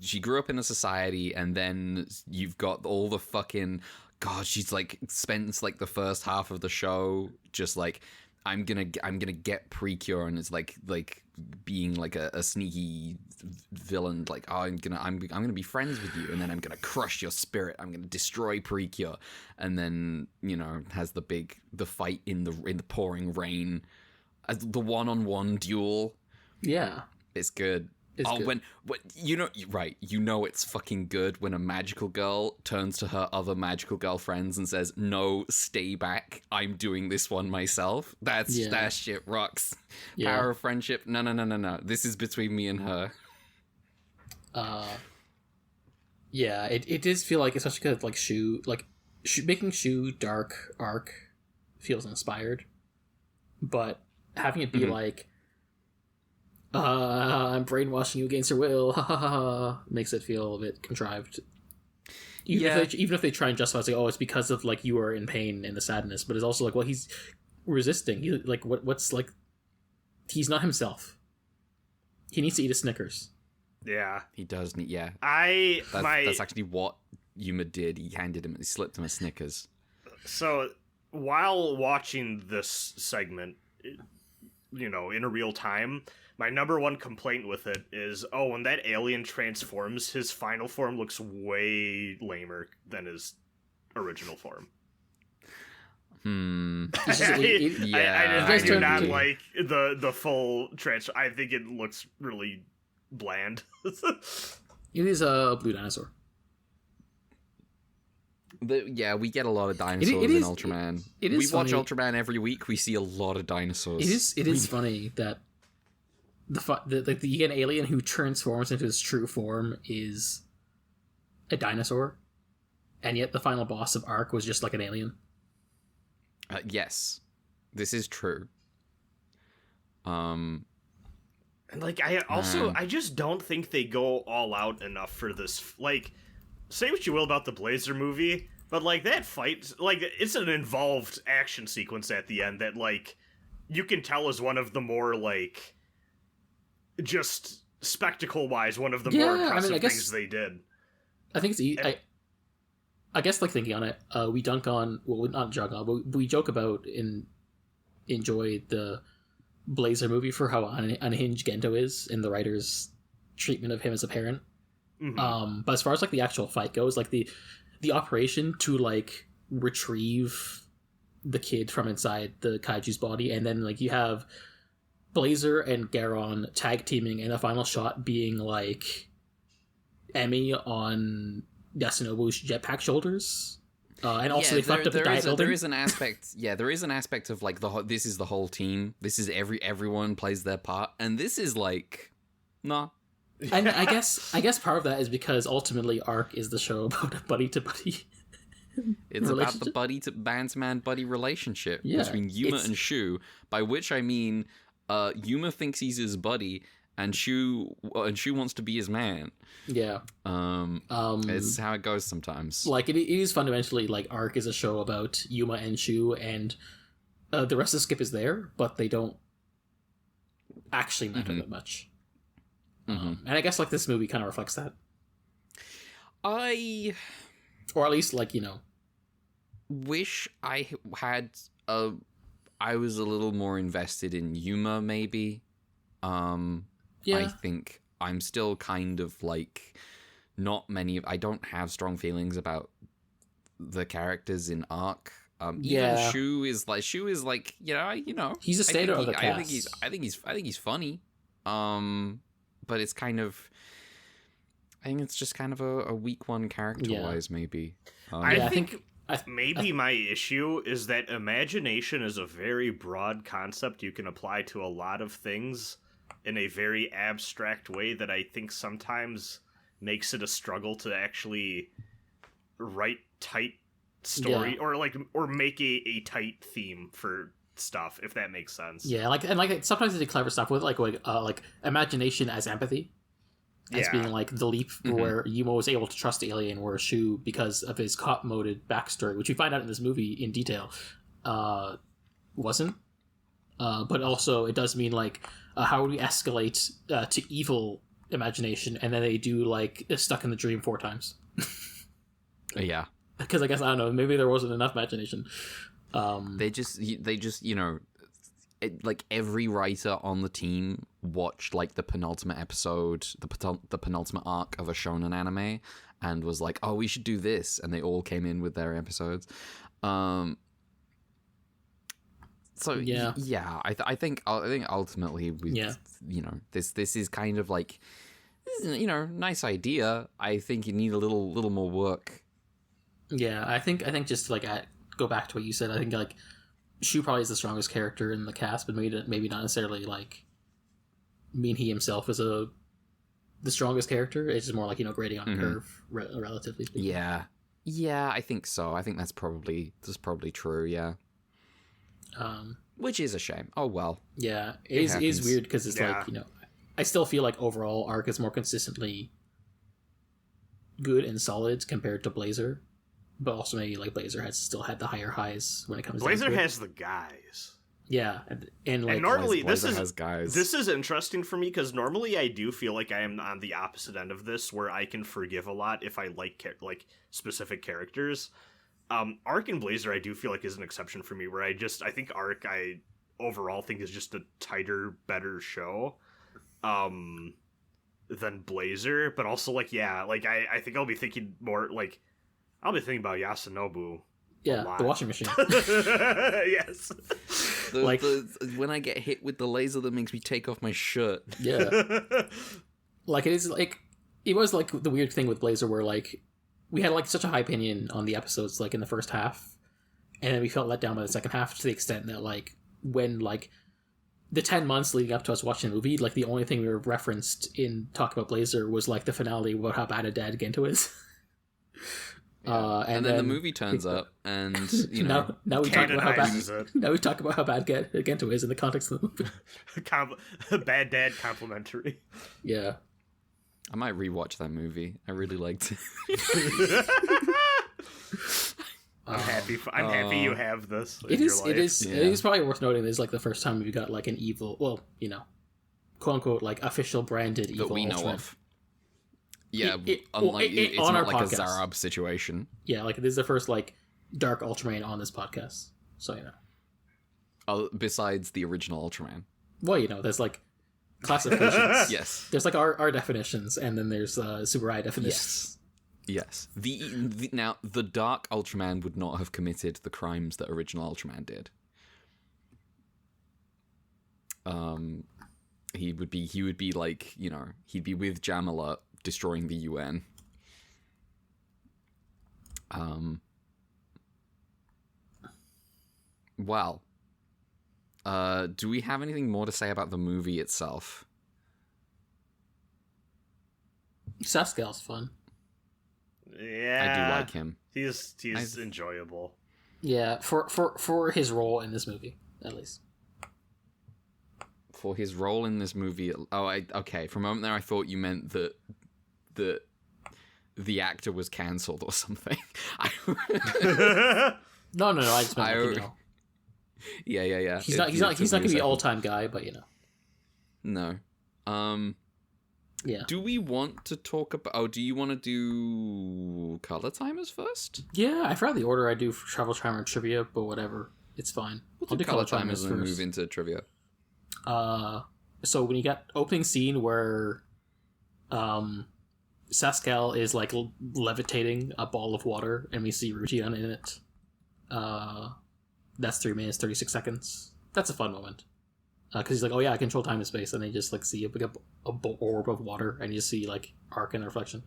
Speaker 1: she grew up in a society, and then you've got all the fucking, God, she's like spends like the first half of the show just like, I'm gonna get Precure, and it's like being like a sneaky villain, like, oh, I'm gonna be friends with you, and then I'm gonna crush your spirit, I'm gonna destroy Precure, and then has the fight in the pouring rain, the one-on-one duel.
Speaker 2: Yeah.
Speaker 1: It's good.
Speaker 2: Good.
Speaker 1: When it's fucking good when a magical girl turns to her other magical girlfriends and says, "No, stay back. I'm doing this one myself." That shit rocks. Yeah. Power of friendship. No. This is between me and her.
Speaker 2: Yeah, it does feel like, especially because like Shu, making Shu dark Arc feels inspired, but having it be like, I'm brainwashing you against your will, ha ha ha, makes it feel a bit contrived. Even if they try and justify it, like, oh, it's because of like you are in pain and the sadness, but it's also like, well, he's resisting. He like what's like, he's not himself. He needs to eat a Snickers.
Speaker 3: Yeah,
Speaker 1: he does need. Yeah,
Speaker 3: that's
Speaker 1: actually what Yuma did. He slipped him a Snickers.
Speaker 3: So while watching this segment, in a real time, my number one complaint with it is, when that alien transforms, his final form looks way lamer than his original form. I do not like the full transfer. I think it looks really bland.
Speaker 2: It is a blue dinosaur.
Speaker 1: We get a lot of dinosaurs in Ultraman. We watch Ultraman every week. We see a lot of dinosaurs.
Speaker 2: It is funny that you get an alien who transforms into his true form is a dinosaur, and yet the final boss of Arc was just like an alien.
Speaker 1: Yes, this is true.
Speaker 3: I just don't think they go all out enough for this. Like, say what you will about the Blazer movie, but like that fight, like, it's an involved action sequence at the end that like you can tell is one of the more like, just spectacle-wise, one of the more impressive things they did.
Speaker 2: I think it's I guess, like, thinking on it, we dunk on, well, not junk on, but we joke about and enjoy the Blazer movie for how unhinged Gento is in the writer's treatment of him as a parent. Mm-hmm. But as far as like the actual fight goes, like the operation to like retrieve the kid from inside the Kaiju's body, and then like you have Blazer and Garon tag teaming, and the final shot being like Emmy on Yasunobu's jetpack shoulders. And also they fucked up the diet building.
Speaker 1: There is an aspect. Yeah, there is an aspect of like this is the whole team. This is everyone plays their part, and this is like, nah.
Speaker 2: And I guess part of that is because ultimately Arc is the show about a buddy to buddy.
Speaker 1: It's about the buddy to bandsman buddy relationship between Yuma and Shu, by which I mean, Yuma thinks he's his buddy, and Shu wants to be his man.
Speaker 2: Yeah.
Speaker 1: It's how it goes sometimes.
Speaker 2: Like it is fundamentally like Arc is a show about Yuma and Shu, and the rest of Skip is there, but they don't actually matter that much. And I guess like this movie kind of reflects that. Or at least like, you know,
Speaker 1: wish I had I was a little more invested in Yuma maybe. I think I'm still kind of like I don't have strong feelings about the characters in Arc. Even Shu is like you know
Speaker 2: he's a state of the cast.
Speaker 1: I think he's funny. But it's kind of, I think it's just kind of a weak one character-wise, maybe.
Speaker 3: I think maybe my issue is that imagination is a very broad concept you can apply to a lot of things in a very abstract way that I think sometimes makes it a struggle to actually write tight story or make a tight theme for stuff, if that makes sense.
Speaker 2: Yeah, like sometimes they do clever stuff with like imagination as empathy, as being like the leap where Yuma was able to trust the alien, where Shu, because of his cop-moded backstory, which we find out in this movie in detail, wasn't. But also it does mean like how do we escalate to evil imagination, and then they do like stuck in the dream 4 times.
Speaker 1: Yeah,
Speaker 2: because I guess I don't know, maybe there wasn't enough imagination.
Speaker 1: They just you know, like every writer on the team watched like the penultimate episode, the penultimate arc of a shonen anime, and was like, oh, we should do this, and they all came in with their episodes. I think ultimately you know, this is kind of like, you know, nice idea. I think you need a little more work.
Speaker 2: Yeah, I think just like go back to what you said. I think like Shu probably is the strongest character in the cast, but maybe not necessarily like mean he himself is the strongest character. It's just more like, you know, grading on a curve, relatively speaking.
Speaker 1: Yeah, I think so. I think that's probably true. Yeah. Which is a shame. Oh well.
Speaker 2: Yeah, it is weird because it's like, you know, I still feel like overall Arc is more consistently good and solid compared to Blazer. But also maybe like Blazer has still had the higher highs when it comes.
Speaker 3: Blazer has the guys.
Speaker 2: Yeah, and like
Speaker 3: normally
Speaker 1: Blazer has guys.
Speaker 3: This is interesting for me because normally I do feel like I am on the opposite end of this, where I can forgive a lot if I like specific characters. Arc and Blazer I do feel like is an exception for me, where I think Arc I overall think is just a tighter, better show than Blazer. But also like I think I'll be thinking more like. I'll be thinking about Yasunobu.
Speaker 2: Yeah, the washing machine.
Speaker 3: Yes.
Speaker 1: When I get hit with the laser that makes me take off my shirt.
Speaker 2: Yeah. Like it is like it was like the weird thing with Blazer where like we had like such a high opinion on the episodes like in the first half, and then we felt let down by the second half to the extent that like when like the 10 months leading up to us watching the movie, like the only thing we were referenced in talk about Blazer was like the finale about how bad a dad Gento is.
Speaker 1: And then the movie turns up, and you know,
Speaker 2: now we talk about how bad. Now we talk about how bad Gento is in the context of the
Speaker 3: movie. Bad dad complimentary.
Speaker 2: Yeah,
Speaker 1: I might rewatch that movie. I really liked it.
Speaker 3: I'm happy you have this.
Speaker 2: It is probably worth noting. This is like the first time we got like an evil, well, you know, quote unquote, like official branded evil
Speaker 1: that we know
Speaker 2: Ultraman.
Speaker 1: of. Yeah, it's
Speaker 2: on
Speaker 1: not
Speaker 2: our
Speaker 1: like
Speaker 2: podcast.
Speaker 1: a Zarab situation.
Speaker 2: Yeah, like this is the first like dark Ultraman on this podcast, so you know.
Speaker 1: Oh, besides the original Ultraman.
Speaker 2: Well, you know, there's like classifications.
Speaker 1: Yes.
Speaker 2: There's like our definitions, and then there's Super I definitions.
Speaker 1: Yes. Now the dark Ultraman would not have committed the crimes that original Ultraman did. He would be like, you know, he'd be with Jamala destroying the UN. Well, do we have anything more to say about the movie itself?
Speaker 2: Sascal's fun.
Speaker 3: Yeah,
Speaker 1: I do like him.
Speaker 3: He's enjoyable.
Speaker 2: Yeah, for his role in this movie, at least.
Speaker 1: For his role in this movie, okay. For a moment there, I thought you meant that the actor was cancelled or something.
Speaker 2: No. I just meant
Speaker 1: Yeah.
Speaker 2: He's not gonna be all-time guy, but
Speaker 1: No.
Speaker 2: Yeah.
Speaker 1: Do we want to talk about? Oh, do you want to do color timers first?
Speaker 2: Yeah, I forgot the order I do for Travel Timer trivia, but whatever, it's fine.
Speaker 1: I'll do color timers and move into trivia.
Speaker 2: So when you got opening scene where, Sascal is like levitating a ball of water, and we see Rujian in it. That's 3 minutes 36 seconds. That's a fun moment. Because he's like, oh yeah, I control time and space, and they just like see a orb of water, and you see like arc and reflection.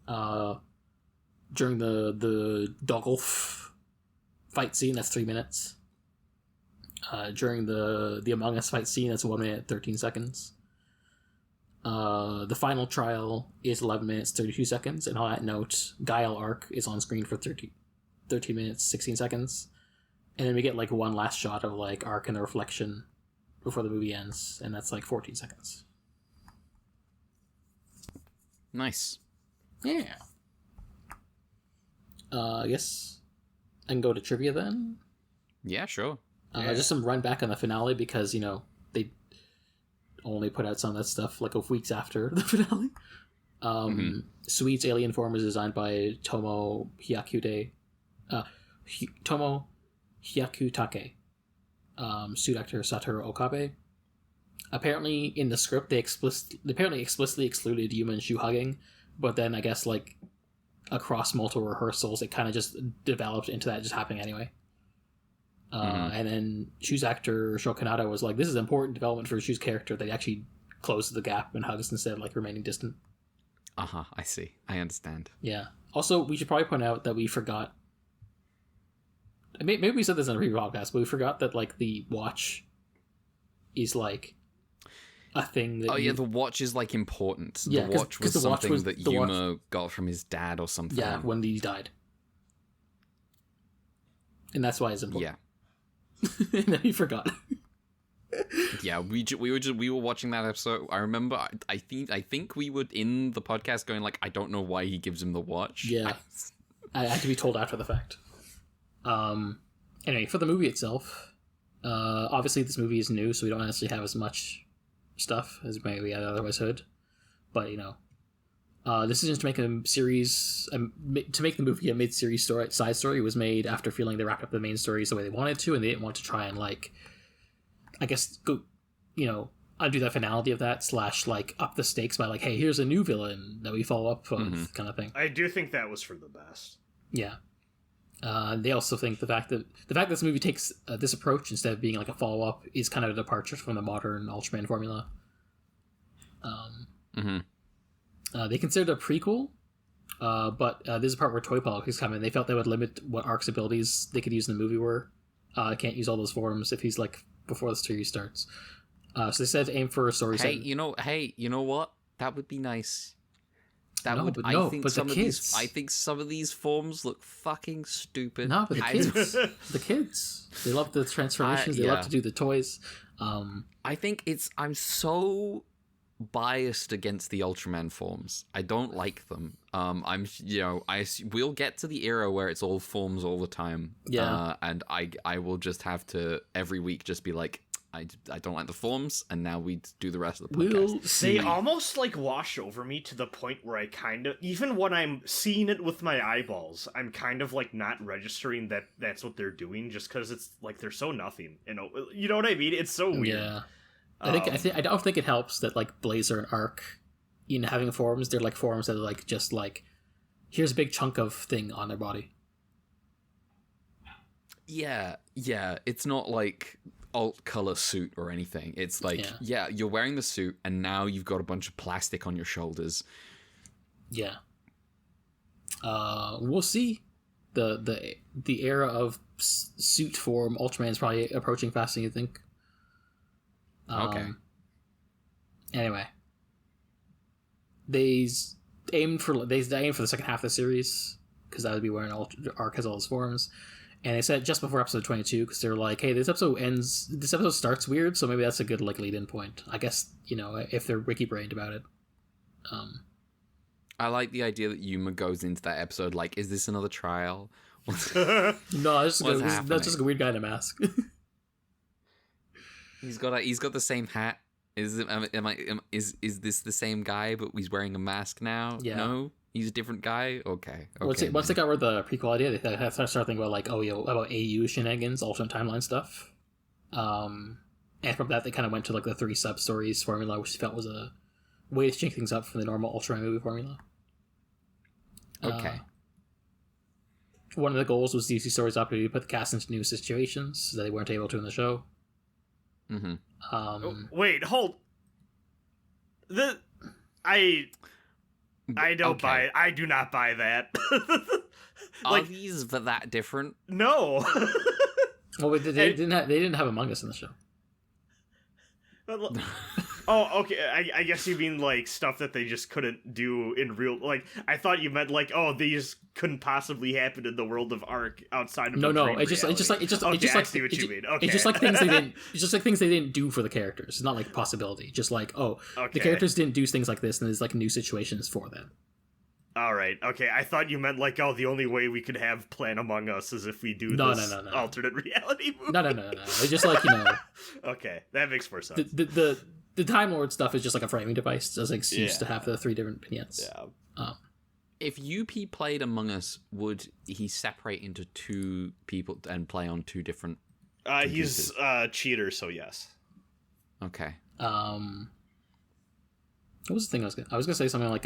Speaker 2: During the Dogolf fight scene, that's 3 minutes. During the Among Us fight scene, that's 1 minute 13 seconds. The final trial is 11 minutes 32 seconds, and on that note, Guile Arc is on screen for 13 minutes 16 seconds. And then we get like one last shot of like Arc and the reflection before the movie ends, and that's like 14 seconds.
Speaker 1: Nice.
Speaker 2: Yeah. I guess I can go to trivia then.
Speaker 1: Yeah, sure.
Speaker 2: Just some run back on the finale because they only put out some of that stuff like weeks after the finale. Sweet's alien form was designed by Tomo Hyakutake. Suit actor Satoru Okabe. Apparently, in the script, they explicitly excluded human shoe hugging, but then I guess like across multiple rehearsals, it kind of just developed into that just happening anyway. And then Shu's actor Sho Kanata was like, "This is important development for Shu's character. They actually closed the gap and hugs instead of like remaining distant."
Speaker 1: I see. I understand.
Speaker 2: Yeah. Also, we should probably point out that we forgot. Maybe we said this in a previous podcast, but we forgot that like the watch is like a thing that.
Speaker 1: Oh yeah, the watch is like important.
Speaker 2: Yeah,
Speaker 1: the watch was
Speaker 2: the watch
Speaker 1: something
Speaker 2: was,
Speaker 1: that Yuma got from his dad or something.
Speaker 2: Yeah, when he died, and that's why it's important.
Speaker 1: Yeah.
Speaker 2: And then we forgot.
Speaker 1: Yeah, we were watching that episode. I remember. I think we were in the podcast going like, I don't know why he gives him the watch.
Speaker 2: Yeah, I had to be told after the fact. Anyway, for the movie itself, obviously this movie is new, so we don't actually have as much stuff as maybe we otherwise would. But decisions to make a series, to make the movie a mid-series side story was made after feeling they wrapped up the main stories the way they wanted to, and they didn't want to try and like, I guess go, undo the finality of that / like up the stakes by like, hey, here's a new villain that we follow up with, kind of thing.
Speaker 3: I do think that was for the best.
Speaker 2: Yeah. They also think the fact that this movie takes this approach instead of being like a follow-up is kind of a departure from the modern Ultraman formula. They considered a prequel, but this is the part where toy politics come in. They felt they would limit what Arc's abilities they could use in the movie were. Can't use all those forms if he's like before the series starts. So they said aim for a story set.
Speaker 1: You know what? That would be nice. I think some of these forms look fucking stupid.
Speaker 2: No, but the kids, they love the transformations. They love to do the toys.
Speaker 1: I think I'm so biased against the Ultraman forms. I don't like them. We'll get to the era where it's all forms all the time.
Speaker 2: Yeah.
Speaker 1: And I will just have to every week just be like, I don't like the forms, and now we do the rest of the podcast.
Speaker 3: They almost like wash over me to the point where I kind of, even when I'm seeing it with my eyeballs, I'm kind of like not registering that that's what they're doing, just because it's like they're so nothing. You know what I mean? It's so weird.
Speaker 2: Yeah. I don't think it helps that like Blazer and Arc, having forms, they're like forms that are like just like, here's a big chunk of thing on their body.
Speaker 1: Yeah. It's not like alt color suit or anything. It's like, you're wearing the suit and now you've got a bunch of plastic on your shoulders.
Speaker 2: Yeah. We'll see. the era of suit form Ultraman is probably approaching faster than you think.
Speaker 1: Okay.
Speaker 2: Anyway, they aimed for the second half of the series because that would be where an Arc has all his forms. And they said just before episode 22 because they're like, hey, this episode starts weird, so maybe that's a good like lead-in point. I guess, if they're wiki-brained about it.
Speaker 1: I like the idea that Yuma goes into that episode like, is this another trial?
Speaker 2: No, that's just a weird guy in a mask.
Speaker 1: He's got the same hat. Is this the same guy, but he's wearing a mask now?
Speaker 2: Yeah.
Speaker 1: No? He's a different guy? Okay.
Speaker 2: Once they got rid of the prequel idea, they have to start thinking about like, about AU shenanigans, alternate timeline stuff. And from that, they kind of went to like the 3 sub-stories formula, which they felt was a way to change things up from the normal Ultraman movie formula.
Speaker 1: Okay.
Speaker 2: One of the goals was DC Stories' opportunity to put the cast into new situations that they weren't able to in the show.
Speaker 1: Mm-hmm.
Speaker 3: Wait, hold. I don't buy it. I do not buy that.
Speaker 1: Are these that different?
Speaker 3: No.
Speaker 2: Well, they didn't have Among Us in the show.
Speaker 3: Oh, okay. I guess you mean like stuff that they just couldn't do in real. Like I thought you meant like, oh, these couldn't possibly happen in the world of Arc outside of.
Speaker 2: No. It's just like
Speaker 3: I see what you mean. Okay.
Speaker 2: It's just like things they didn't. It's just like things they didn't do for the characters. It's not like possibility. Just like the characters didn't do things like this, and there's like new situations for them.
Speaker 3: All right. Okay. I thought you meant like, the only way we could have Plan Among Us is if we do this alternate reality movie.
Speaker 2: No. It's just like
Speaker 3: Okay, that makes more sense.
Speaker 2: The Time Lord stuff is just like a framing device as an excuse to have the 3 different vignettes.
Speaker 3: Yeah.
Speaker 1: If UP played Among Us, would he separate into 2 people and play on 2 different?
Speaker 3: He's a cheater, so yes.
Speaker 1: Okay.
Speaker 2: What was the thing I was gonna say something like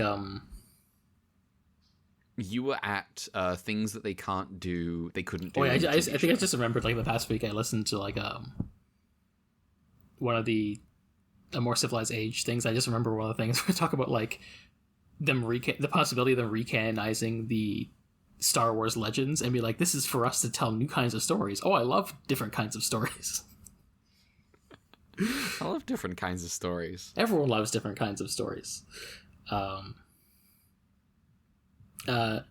Speaker 1: You were at things that they couldn't do.
Speaker 2: Oh yeah, I think I just remembered like the past week I listened to like one of the A More Civilized Age things. I just remember one of the things we talk about like the possibility of them recanonizing the Star Wars legends and be like, this is for us to tell new kinds of stories. Oh, I love different kinds of stories.
Speaker 1: I love different kinds of stories.
Speaker 2: Everyone loves different kinds of stories. This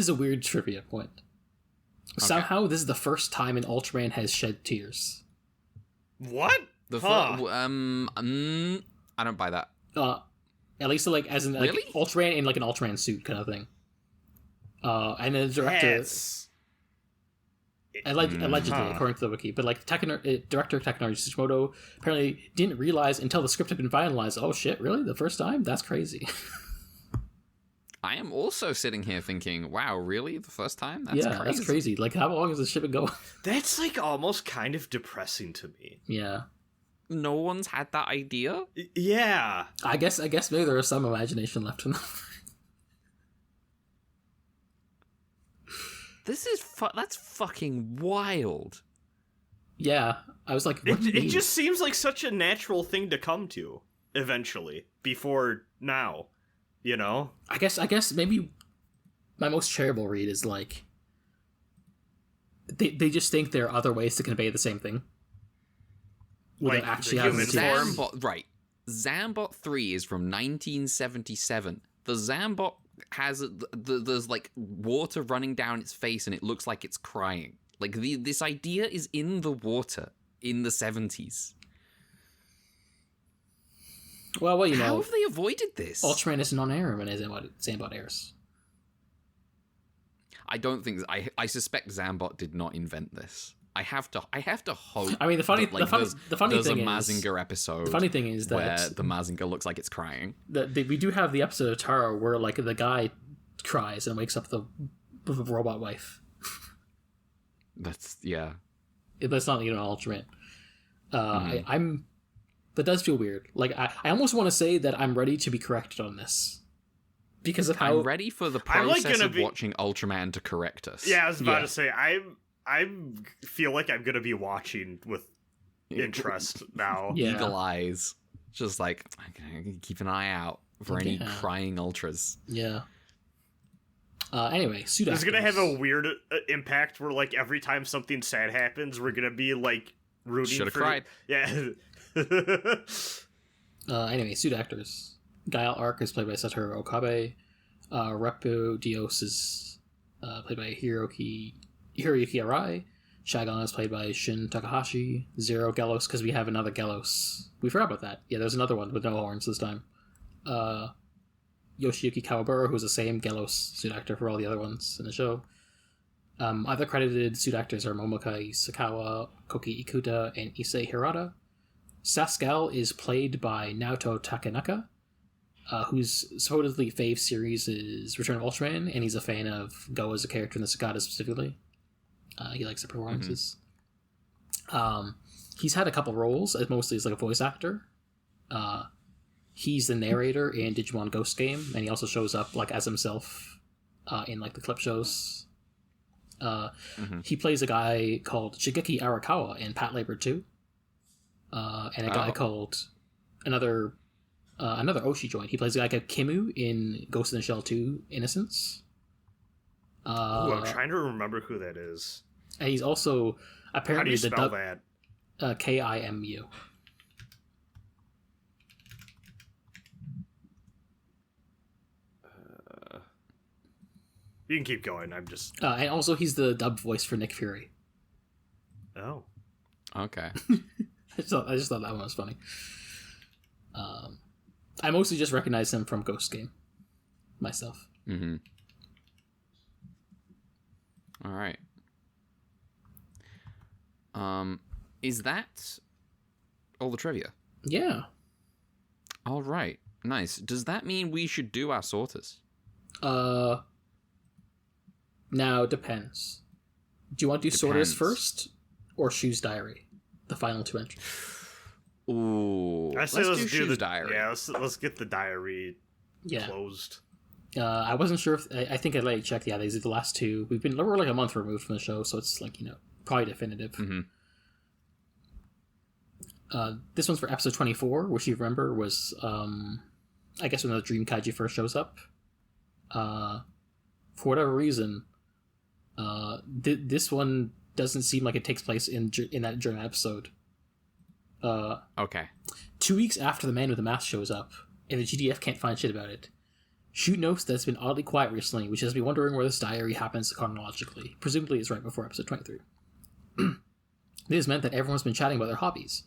Speaker 2: is a weird trivia point. Okay. Somehow, this is the first time an Ultraman has shed tears.
Speaker 3: What?
Speaker 1: I don't buy that.
Speaker 2: At least like as in like
Speaker 1: really?
Speaker 2: Ultraman in like an Ultraman suit kind of thing. And then the director, allegedly, according to the wiki, but like director Takanori Tsuchimoto apparently didn't realize until the script had been finalized. Oh shit! Really? The first time? That's crazy.
Speaker 1: I am also sitting here thinking, wow, really? The first time?
Speaker 2: That's crazy. Like, how long has this ship been going?
Speaker 3: That's, like, almost kind of depressing to me.
Speaker 2: Yeah.
Speaker 1: No one's had that idea?
Speaker 3: Yeah.
Speaker 2: I guess maybe there is some imagination left in them.
Speaker 1: That's fucking wild.
Speaker 2: Yeah. I was like, what
Speaker 3: it just seems like such a natural thing to come to, eventually, before now. You know?
Speaker 2: I guess maybe my most charitable read is like they just think there are other ways to convey the same thing.
Speaker 3: Like
Speaker 2: actually
Speaker 3: the
Speaker 2: having
Speaker 3: human form?
Speaker 1: Right. Zambot 3 is from 1977. The Zambot has there's like water running down its face and it looks like it's crying. Like this idea is in the water in the 70s.
Speaker 2: Well, you know,
Speaker 1: how have they avoided this?
Speaker 2: Ultraman is non-air when Zambot airs.
Speaker 1: I don't think I suspect Zambot did not invent this. I have to hope.
Speaker 2: I mean, the funny
Speaker 1: thing
Speaker 2: is,
Speaker 1: there's a Mazinger episode.
Speaker 2: The funny thing is that
Speaker 1: where the Mazinger looks like it's crying.
Speaker 2: We do have the episode of Taro where like the guy cries and wakes up the robot wife.
Speaker 1: That's
Speaker 2: That's not Ultraman. That does feel weird. Like I almost want to say that I'm ready to be corrected on this because of how
Speaker 1: I'm ready for the process of watching Ultraman to correct us.
Speaker 3: Yeah, I was about to say I feel like I'm gonna be watching with interest now.
Speaker 1: Eagle eyes, just like okay, keep an eye out for any crying ultras.
Speaker 2: Yeah. Anyway, suit
Speaker 3: This is gonna
Speaker 2: actors.
Speaker 3: have a weird impact where, like, every time something sad happens, we're gonna be like rooting
Speaker 1: Should have
Speaker 3: for.
Speaker 1: cried.
Speaker 3: Yeah.
Speaker 2: Anyway, suit actors. Guile Arc is played by Satoru Okabe. Reppo Dios is played by Hiroyuki Arai. Shagon is played by Shin Takahashi. Zero Gelos, because we have another Gelos. We forgot about that. Yeah, there's another one with no horns this time. Yoshiyuki Kawabura, who's the same Gelos suit actor for all the other ones in the show. Other credited suit actors are Momoka Isakawa, Koki Ikuta, and Issei Hirata. Sascal is played by Naoto Takenaka, whose supposedly fave series is Return of Ultraman, and he's a fan of Go as a character in the Sakata specifically. He likes the performances. He's had a couple roles, as mostly as like a voice actor. He's the narrator in Digimon Ghost Game, and he also shows up like as himself in like the clip shows. He plays a guy called Shigeki Arakawa in Patlabor 2, and a guy called another Oshi joint. He plays a guy called Kimu in Ghost in the Shell 2 Innocence.
Speaker 3: Ooh, I'm trying to remember who that is.
Speaker 2: And he's also apparently
Speaker 3: How do you spell that?
Speaker 2: Kimu.
Speaker 3: You can keep going. I'm just.
Speaker 2: And also he's the dub voice for Nick Fury.
Speaker 3: Oh.
Speaker 1: Okay.
Speaker 2: I just thought that one was funny. I mostly just recognize him from Ghost Game myself.
Speaker 1: Mm-hmm. All right. Is that all the trivia?
Speaker 2: Yeah.
Speaker 1: All right. Nice. Does that mean we should do our sorters?
Speaker 2: Now it depends. Do you want to do sorters
Speaker 1: Depends.
Speaker 2: first or Shu's Diary? The final two entries.
Speaker 1: Ooh.
Speaker 3: I say
Speaker 1: let's
Speaker 3: let's
Speaker 1: do
Speaker 3: do
Speaker 1: Shu's
Speaker 3: the
Speaker 1: diary.
Speaker 3: Yeah, let's get the diary
Speaker 2: Yeah.
Speaker 3: closed.
Speaker 2: I wasn't sure if I think I'd let you check. Yeah, these are the last two. We're like a month removed from the show, so it's like probably definitive.
Speaker 1: Mm-hmm.
Speaker 2: This one's for episode 24, which you remember was I guess when the Dream Kaiju first shows up. For whatever reason, this one doesn't seem like it takes place during that episode.
Speaker 1: Okay.
Speaker 2: 2 weeks after the man with the mask shows up, and the GDF can't find shit about it. Shoot notes that it's been oddly quiet recently, which has me wondering where this diary happens chronologically. Presumably it's right before episode 23. This has meant that everyone's been chatting about their hobbies.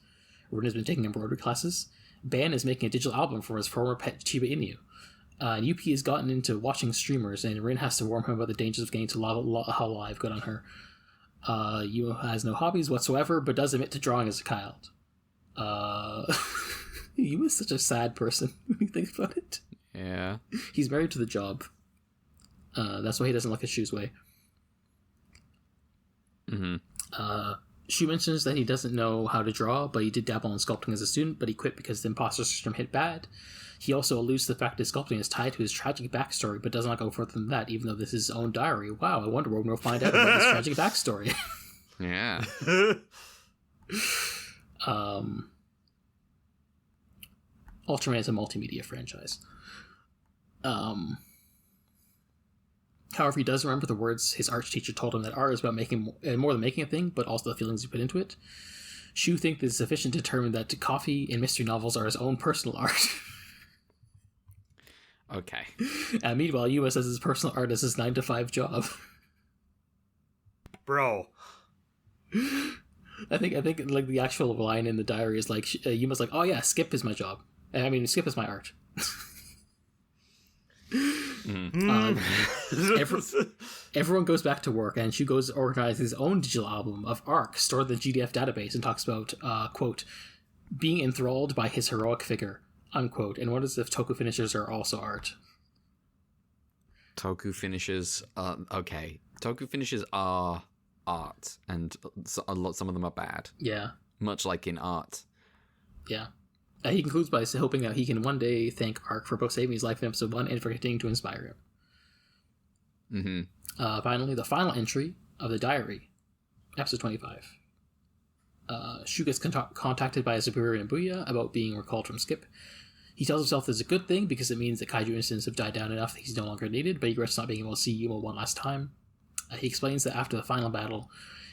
Speaker 2: Rin has been taking embroidery classes. Ban is making a digital album for his former pet Chiba Inu. And UP has gotten into watching streamers, and Rin has to warn him about the dangers of getting to how live good on her. Yu has no hobbies whatsoever, but does admit to drawing as a child. Yu is such a sad person when you think about it.
Speaker 1: Yeah.
Speaker 2: He's married to the job. That's why he doesn't look at Shu's way.
Speaker 1: Mm-hmm.
Speaker 2: Shu mentions that he doesn't know how to draw, but he did dabble in sculpting as a student, but he quit because the imposter system hit bad. He also alludes to the fact that sculpting is tied to his tragic backstory, but does not go further than that, even though this is his own diary. Wow, I wonder when we'll find out about his tragic backstory.
Speaker 1: Yeah.
Speaker 2: Ultraman is a multimedia franchise. However, he does remember the words his art teacher told him that art is about making more than making a thing, but also the feelings you put into it. Shu thinks it's sufficient to determine that coffee and mystery novels are his own personal art.
Speaker 1: Okay.
Speaker 2: And meanwhile, Yuma says his personal art is his 9-to-5 job.
Speaker 3: Bro.
Speaker 2: I think like the actual line in the diary is like Yuma's like, "Oh yeah, Skip is my job. I mean, Skip is my art." Everyone goes back to work, and Shu goes to organize his own digital album of Arc stored in the GDF database and talks about, quote, being enthralled by his heroic figure, unquote, and wonders if Toku finishers are also art.
Speaker 1: Toku finishes. Okay. Toku finishes are art, and some of them are bad.
Speaker 2: Yeah.
Speaker 1: Much like in art.
Speaker 2: Yeah. He concludes by hoping that he can one day thank Arc for both saving his life in episode 1 and for continuing to inspire him.
Speaker 1: Mm-hmm.
Speaker 2: Finally, the final entry of the diary, episode 25. Shu gets contacted by a superior in Booyah about being recalled from Skip. He tells himself this is a good thing because it means that kaiju incidents have died down enough that he's no longer needed, but he regrets not being able to see Yuma one last time. He explains that after the final battle,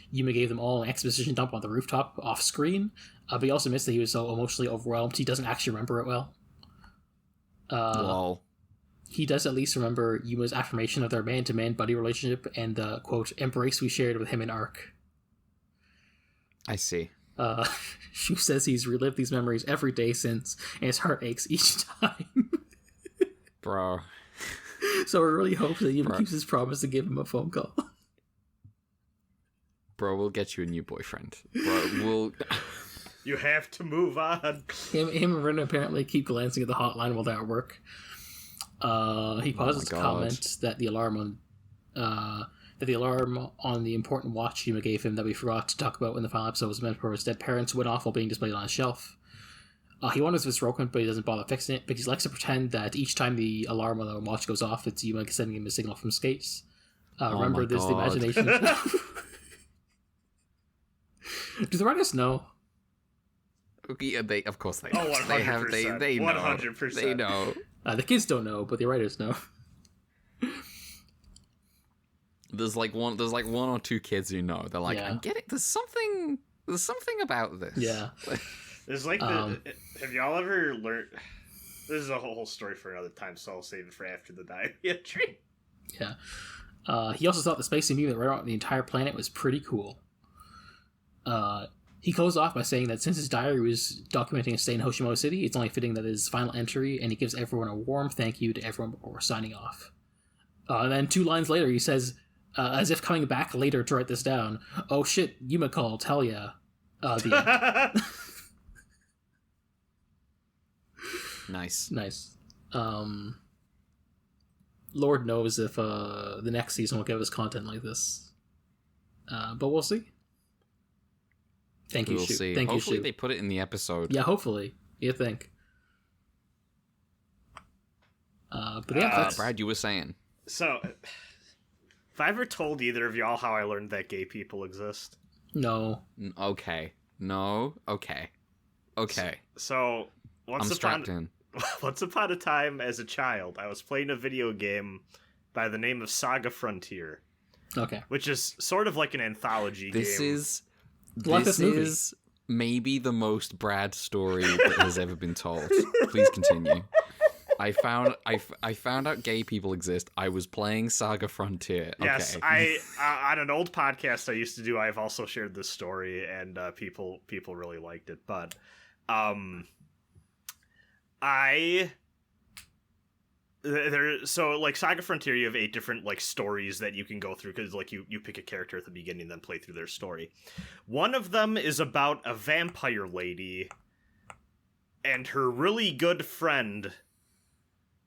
Speaker 2: Yuma gave them all an exposition dump on the rooftop off screen, but he also admits that he was so emotionally overwhelmed he doesn't actually remember it well.
Speaker 1: Lol.
Speaker 2: He does at least remember Yuma's affirmation of their man-to-man buddy relationship and the, quote, embrace we shared with him in Arc.
Speaker 1: I see.
Speaker 2: Shu says he's relived these memories every day since, and his heart aches each time.
Speaker 1: Bro.
Speaker 2: So I really hope that Yuma keeps his promise to give him a phone call.
Speaker 1: Bro, we'll get you a new boyfriend. Bro, we'll...
Speaker 3: You have to move on.
Speaker 2: Him and Ren apparently keep glancing at the hotline while they're at work. He pauses to comment that the alarm on the important watch Yuma gave him that we forgot to talk about when the final episode was meant for his dead parents went off while being displayed on a shelf. He wonders if it's broken, but he doesn't bother fixing it because he likes to pretend that each time the alarm on the watch goes off, it's Yuma sending him a signal from skates. Remember, there's the imagination. Do the writers know?
Speaker 1: Yeah, of course they
Speaker 3: know.
Speaker 1: Oh,
Speaker 3: 100%.
Speaker 1: They know.
Speaker 3: 100%.
Speaker 1: They know.
Speaker 2: The kids don't know, but the writers know.
Speaker 1: There's one or two kids who know. They're like,
Speaker 2: Yeah.
Speaker 1: I get it. There's something about this.
Speaker 2: Yeah.
Speaker 3: There's like have y'all ever learned? This is a whole story for another time, so I'll save it for after the diary.
Speaker 2: Yeah. He also thought the space theme that right around the entire planet was pretty cool. He closed off by saying that since his diary was documenting a stay in Hoshimoto City, it's only fitting that it is his final entry, and he gives everyone a warm thank you to everyone before signing off. And then 2 lines later, he says, as if coming back later to write this down, "Oh shit, Yuma called, hell yeah." The end. Nice. Lord knows if the next season will give us content like this. But we'll see. Thank you, Shu.
Speaker 1: See.
Speaker 2: Thank you,
Speaker 1: Hopefully
Speaker 2: Shu.
Speaker 1: they put it in the episode.
Speaker 2: Yeah, hopefully. You think. But yeah, that's...
Speaker 1: Brad, you were saying.
Speaker 3: So, have I ever told either of y'all how I learned that gay people exist?
Speaker 2: No.
Speaker 1: Okay. No? Okay.
Speaker 3: So
Speaker 1: I'm strapped in.
Speaker 3: Once upon a time, as a child, I was playing a video game by the name of Saga Frontier.
Speaker 2: Okay.
Speaker 3: Which is sort of like an anthology game.
Speaker 1: This
Speaker 2: this
Speaker 1: is maybe the most Brad story that has ever been told. Please continue. I found out gay people exist. I was playing Saga Frontier. Okay.
Speaker 3: Yes, I on an old podcast I used to do, I've also shared this story, and people really liked it. But so like Saga Frontier, you have 8 different like stories that you can go through, because like you pick a character at the beginning, then play through their story. One of them is about a vampire lady and her really good friend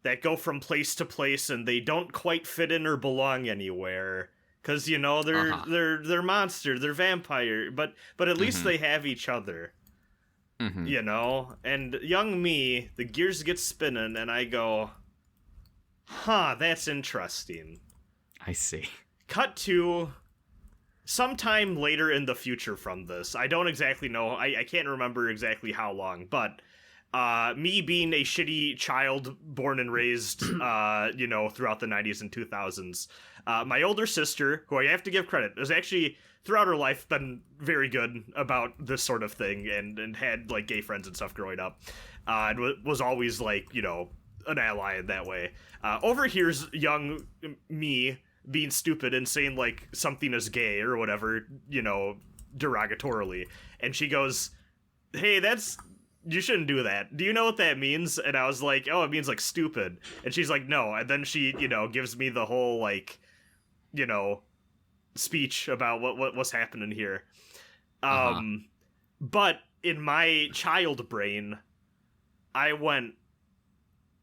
Speaker 3: that go from place to place, and they don't quite fit in or belong anywhere, because you know they're monsters, they're vampire, but at least they have each other. You know, and young me, the gears get spinning, and I go, huh, that's interesting.
Speaker 1: I see.
Speaker 3: Cut to sometime later in the future from this. I don't exactly know. I can't remember exactly how long, but me being a shitty child born and raised, you know, throughout the 90s and 2000s, my older sister, who I have to give credit, has actually throughout her life been very good about this sort of thing, and had like gay friends and stuff growing up, and was always like, you know, an ally in that way. Overhears young me being stupid and saying like something is gay or whatever, you know, derogatorily, and she goes, "Hey, you shouldn't do that. Do you know what that means?" And I was like, "Oh, it means like stupid." And she's like, "No." And then she, you know, gives me the whole like, you know, speech about what's happening here. But in my child brain, I went,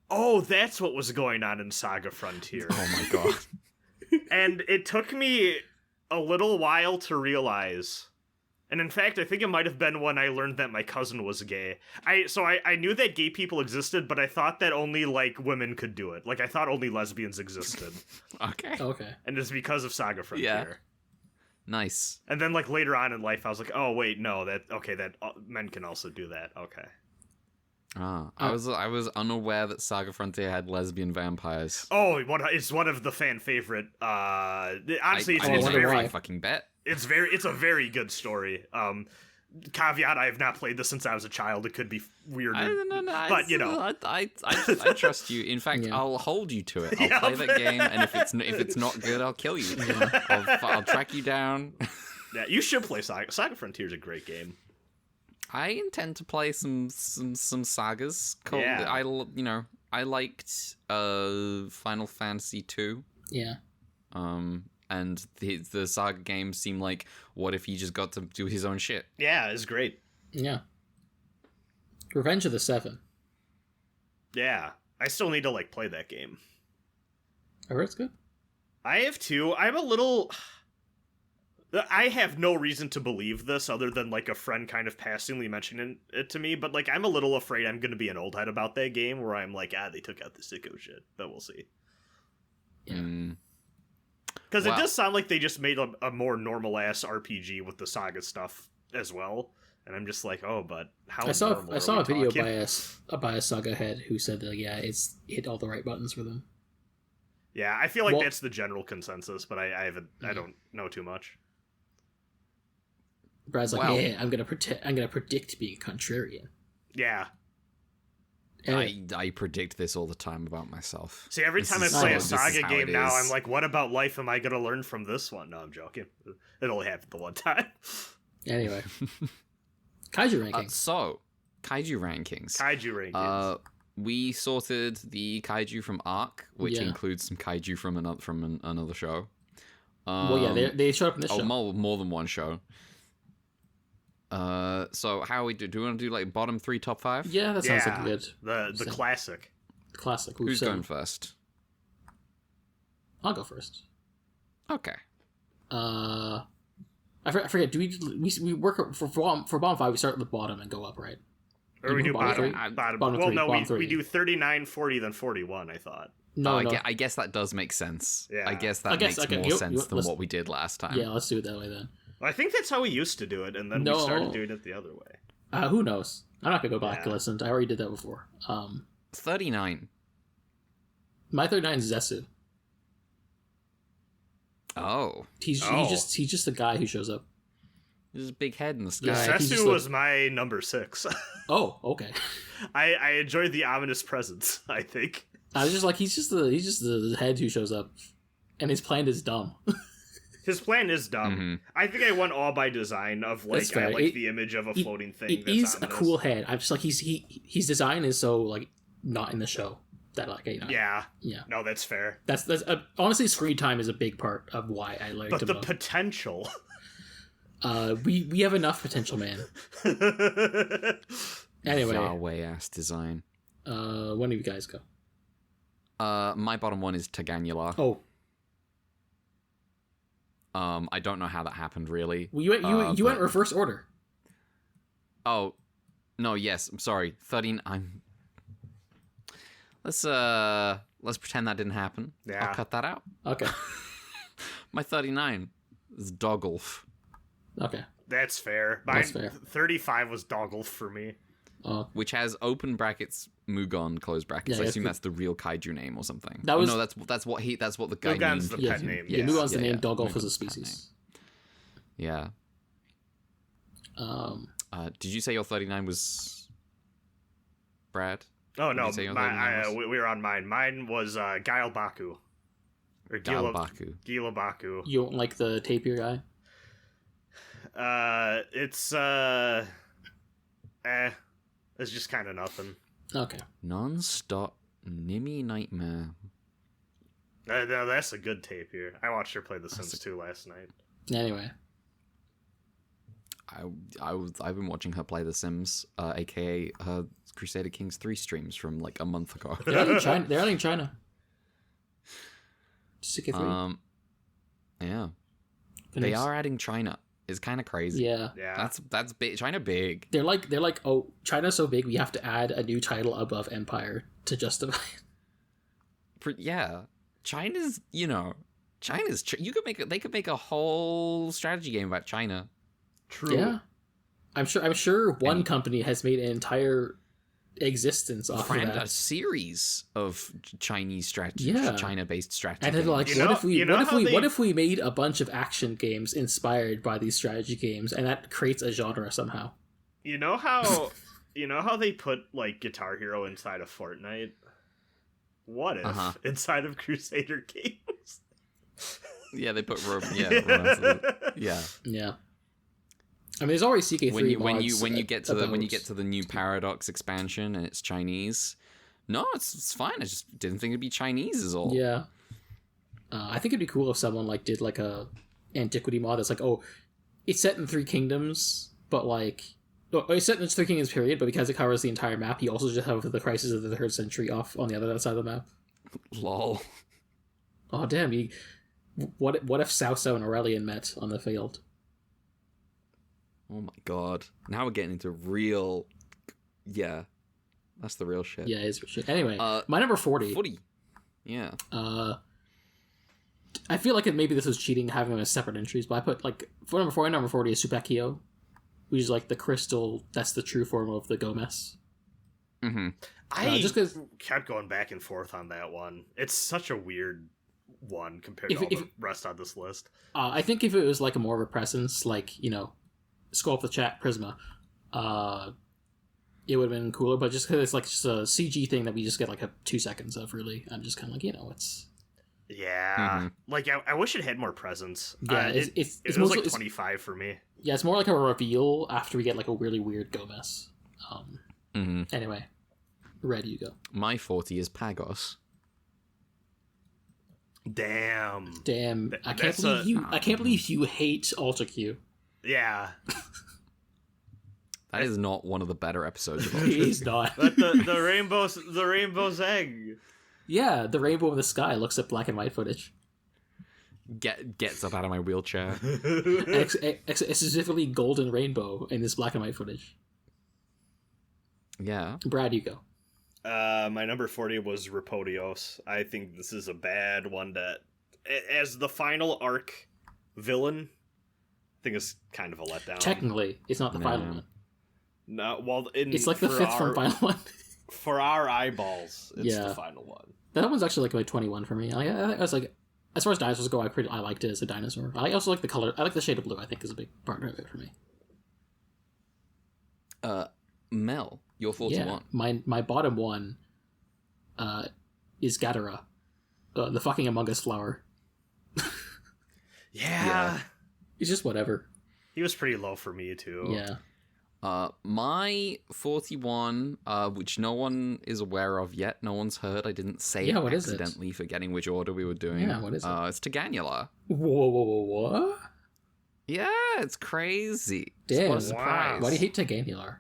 Speaker 3: "Oh, that's what was going on in Saga Frontier."
Speaker 1: Oh my god.
Speaker 3: And it took me a little while to realize. And in fact, I think it might have been when I learned that my cousin was gay. I knew that gay people existed, but I thought that only, like, women could do it. Like, I thought only lesbians existed.
Speaker 2: Okay.
Speaker 3: And it's because of Saga Frontier.
Speaker 1: Yeah. Nice.
Speaker 3: And then, like, later on in life, I was like, oh, wait, no, that men can also do that. Okay.
Speaker 1: I was unaware that Saga Frontier had lesbian vampires.
Speaker 3: Oh, it's one of the fan favorite. Honestly,
Speaker 1: I
Speaker 3: it's very
Speaker 2: why.
Speaker 1: fucking bet.
Speaker 3: it's a very good story. Caveat: I have not played this since I was a child. It could be weird, but you know,
Speaker 1: I trust you. In fact,
Speaker 2: Yeah.
Speaker 1: I'll hold you to it. I'll
Speaker 3: Yeah.
Speaker 1: play that game, and if it's not good, I'll kill you. I'll track you down.
Speaker 3: yeah, you should play Saga. Saga Frontier is a great game.
Speaker 1: I intend to play some sagas.
Speaker 3: Yeah.
Speaker 1: I liked Final Fantasy 2.
Speaker 2: Yeah.
Speaker 1: And the Saga games seem like, what if he just got to do his own shit?
Speaker 3: Yeah, it's great.
Speaker 2: Yeah. Revenge of the Seven.
Speaker 3: Yeah, I still need to like play that game.
Speaker 2: I heard it's good.
Speaker 3: I have too. I have no reason to believe this other than like a friend kind of passingly mentioning it to me, but like I'm a little afraid I'm going to be an old head about that game where I'm like, they took out the sicko shit, but we'll see.
Speaker 2: Yeah.
Speaker 3: Because it does sound like they just made a more normal ass RPG with the Saga stuff as well, and I'm just like, oh, but how?
Speaker 2: I saw
Speaker 3: normal
Speaker 2: a
Speaker 3: are we
Speaker 2: video
Speaker 3: talking?
Speaker 2: by a Saga head who said that it's hit all the right buttons for them.
Speaker 3: Yeah, I feel like
Speaker 2: Well-
Speaker 3: that's the general consensus, but I don't know too much.
Speaker 2: Brad's like,
Speaker 1: Well-
Speaker 2: I'm gonna predict being a contrarian.
Speaker 3: Yeah.
Speaker 2: Anyway,
Speaker 1: I predict this all the time about myself.
Speaker 3: See, every
Speaker 1: This
Speaker 3: time I
Speaker 1: is
Speaker 3: play
Speaker 1: how-
Speaker 3: a
Speaker 1: this is
Speaker 3: Saga
Speaker 1: how
Speaker 3: game
Speaker 1: it
Speaker 3: now,
Speaker 1: is.
Speaker 3: I'm like, what about life am I going to learn from this one? No, I'm joking. It only happened the one time.
Speaker 2: anyway. Kaiju rankings.
Speaker 1: So, Kaiju rankings.
Speaker 3: Kaiju rankings.
Speaker 1: We sorted the Kaiju from Arc, which
Speaker 2: Yeah.
Speaker 1: includes some Kaiju from another show.
Speaker 2: Well, yeah, they showed up in this show.
Speaker 1: more than one show. So how we do? Do we want to do like bottom 3, top 5?
Speaker 2: Yeah, that sounds like good.
Speaker 3: The
Speaker 2: So-
Speaker 3: classic.
Speaker 2: Classic.
Speaker 1: Who's
Speaker 2: So,
Speaker 1: going first?
Speaker 2: I'll go first.
Speaker 1: Okay.
Speaker 2: I forget. Do we work for bottom 5? We start at the bottom and go up, right?
Speaker 3: Or we do
Speaker 2: Bottom
Speaker 3: bottom.
Speaker 2: three?
Speaker 3: Bottom.
Speaker 2: Bottom
Speaker 3: Well,
Speaker 2: three,
Speaker 3: no,
Speaker 2: bottom
Speaker 3: we
Speaker 2: three.
Speaker 3: do 39, 40, then 41, I thought.
Speaker 2: No, no.
Speaker 1: I guess that does make sense.
Speaker 3: Yeah.
Speaker 1: I guess
Speaker 2: I
Speaker 1: that
Speaker 2: guess-
Speaker 1: makes
Speaker 2: okay,
Speaker 1: more sense than
Speaker 2: let's-
Speaker 1: what we did last time.
Speaker 2: Yeah, let's do it that way then.
Speaker 3: I think that's how we used to do it, and then we
Speaker 2: No.
Speaker 3: started doing it the other way.
Speaker 2: Who knows? I'm not gonna go back
Speaker 3: Yeah.
Speaker 2: and listen. I already did that before.
Speaker 1: 39.
Speaker 2: My 39 is Zesu.
Speaker 1: Oh.
Speaker 2: He's
Speaker 3: Oh.
Speaker 2: just the guy who shows up.
Speaker 1: There's a big head in the sky.
Speaker 2: Yeah, he's
Speaker 3: Setsu
Speaker 2: just like-
Speaker 3: was my number 6.
Speaker 2: Oh, okay.
Speaker 3: I enjoyed the ominous presence, I think.
Speaker 2: I was just like, he's just the head who shows up, and his plan is dumb.
Speaker 3: His plan is dumb.
Speaker 1: Mhm.
Speaker 3: I think I went all by design of like
Speaker 2: That's
Speaker 3: I
Speaker 2: fair.
Speaker 3: like the image of a floating thing.
Speaker 2: It
Speaker 3: that's
Speaker 2: is a
Speaker 3: ominous.
Speaker 2: cool head. I'm just like his design is so like not in the show that like
Speaker 3: Yeah.
Speaker 2: yeah.
Speaker 3: No, that's fair.
Speaker 2: That's honestly screen time is a big part of why I liked
Speaker 3: But
Speaker 2: him.
Speaker 3: the potential.
Speaker 2: We have enough potential, man. Anyway,
Speaker 1: Yahweh ass design.
Speaker 2: one of you guys go.
Speaker 1: My bottom one is Taganyula.
Speaker 2: Oh,
Speaker 1: I don't know how that happened really.
Speaker 2: well, you went reverse order.
Speaker 1: Oh, no, yes, I'm sorry. 13. Let's pretend that didn't happen.
Speaker 3: Yeah.
Speaker 1: I'll cut that out.
Speaker 2: Okay,
Speaker 1: My 39 is Doggolf.
Speaker 2: okay.
Speaker 3: That's fair.
Speaker 2: That's
Speaker 3: Mine,
Speaker 2: fair.
Speaker 3: 35 was Doggle for me.
Speaker 1: Which has open brackets Mugon close brackets.
Speaker 2: Yeah,
Speaker 1: I
Speaker 2: yeah,
Speaker 1: assume
Speaker 2: cool.
Speaker 1: that's the real kaiju name or something.
Speaker 2: That was-
Speaker 1: no, that's what the guy
Speaker 3: Mugon's
Speaker 1: named.
Speaker 3: the
Speaker 2: Yeah,
Speaker 3: pet name.
Speaker 2: Yeah,
Speaker 3: yes.
Speaker 2: Mugon's the
Speaker 1: Yeah,
Speaker 2: name.
Speaker 1: yeah.
Speaker 2: Doggolf is a
Speaker 1: Mugon's the pet
Speaker 2: species.
Speaker 1: Yeah. Did you say your 39 was Brad?
Speaker 3: Oh no,
Speaker 1: Did you say your 39 was?
Speaker 3: we were on mine. Mine was Guile Baku. Or
Speaker 1: Galbaku.
Speaker 3: Gila Baku.
Speaker 2: You don't like the tapir guy?
Speaker 3: It's it's just kind of nothing.
Speaker 2: Okay.
Speaker 1: Non-stop Nimmy Nightmare.
Speaker 3: No, that's a good tape here. I watched her play The Sims 2 last night.
Speaker 2: Anyway,
Speaker 1: I've been watching her play The Sims, aka her Crusader Kings 3 streams from like a month ago.
Speaker 2: they're out in China. They're out in China. CK3.
Speaker 1: Yeah, they are adding China. It's kind of crazy.
Speaker 2: Yeah.
Speaker 3: Yeah.
Speaker 1: That's big. China big.
Speaker 2: They're like, oh, China's so big, we have to add a new title above Empire to justify it.
Speaker 1: Yeah, China's. You could make a whole strategy game about China.
Speaker 3: True.
Speaker 2: Yeah. I'm sure one company has made an entire existence off of
Speaker 1: a
Speaker 2: that.
Speaker 1: series of Chinese
Speaker 2: Yeah.
Speaker 1: China-based strategy.
Speaker 2: And then like,
Speaker 1: games.
Speaker 2: what if we made a bunch of action games inspired by these strategy games, and that creates a genre somehow?
Speaker 3: You know how they put like Guitar Hero inside of Fortnite? What if inside of Crusader games?
Speaker 1: Yeah, they put yeah.
Speaker 2: Yeah. I mean, there's already CK3 mods
Speaker 1: when you get to the new Paradox expansion and it's Chinese. No, it's fine. I just didn't think it'd be Chinese is all.
Speaker 2: Yeah. I think it'd be cool if someone like did like a antiquity mod that's like, oh, it's set in 3 kingdoms, but like, it's set in the 3 kingdoms period, but because it covers the entire map, you also just have the crisis of the 3rd century off on the other side of the map.
Speaker 1: Lol.
Speaker 2: Oh damn! What if Cao Cao and Aurelian met on the field?
Speaker 1: Oh my god. Now we're getting into real... Yeah. That's the real shit.
Speaker 2: Yeah, it's shit. Anyway, my number 40.
Speaker 1: 40. Yeah.
Speaker 2: I feel like maybe this was cheating having them as separate entries, but I put, like, for number 40, number 40 is Supekyo, which is, like, the crystal that's the true form of the Gomez.
Speaker 1: Mm-hmm.
Speaker 3: I just kept going back and forth on that one. It's such a weird one compared to all the rest on this list.
Speaker 2: I think if it was, like, a more of a presence, like, you know, Skull Up the Chat, Prisma, it would have been cooler, but just because it's like just a CG thing that we just get like 2 seconds of, really, I'm just kind of like, you know, it's...
Speaker 3: Yeah. Like, I wish it had more presence.
Speaker 2: Yeah,
Speaker 3: it was
Speaker 2: mostly,
Speaker 3: like 25 for me.
Speaker 2: Yeah, it's more like a reveal after we get like a really weird Gomez. Anyway, Red, you go.
Speaker 1: My 40 is Pagos.
Speaker 3: Damn.
Speaker 2: I can't believe you hate Ultra Q.
Speaker 3: Yeah.
Speaker 1: That is not one of the better episodes of Ultra.
Speaker 2: He's not.
Speaker 3: But the rainbow's egg.
Speaker 2: Yeah, the rainbow in the sky looks at black and white footage.
Speaker 1: Gets up out of my wheelchair.
Speaker 2: Specifically golden rainbow in this black and white footage.
Speaker 1: Yeah.
Speaker 2: Brad, you go.
Speaker 3: My number 40 was Rapodios. I think this is a bad one that, as the final arc villain, I think it's kind of a letdown.
Speaker 2: Technically, it's not the final one.
Speaker 3: No, well,
Speaker 2: it's like the 5th from final one.
Speaker 3: For our eyeballs, it's the final one.
Speaker 2: That one's actually like 21 for me. I was like, as far as dinosaurs go, I liked it as a dinosaur. I also like the color. I like the shade of blue. I think is a big part of it for me.
Speaker 1: Mel, your 41.
Speaker 2: Yeah, my bottom one, is Gatara, the fucking Among Us flower.
Speaker 3: Yeah.
Speaker 2: It's just whatever.
Speaker 3: He was pretty low for me too.
Speaker 2: Yeah.
Speaker 1: My 41, which no one is aware of yet, no one's heard. I didn't say it accidentally, forgetting which order we were doing.
Speaker 2: Yeah, what is it?
Speaker 1: It's Teganula.
Speaker 2: Whoa, what?
Speaker 1: Yeah, it's crazy.
Speaker 2: Damn,
Speaker 1: what a surprise.
Speaker 2: Why do you hate Teganular?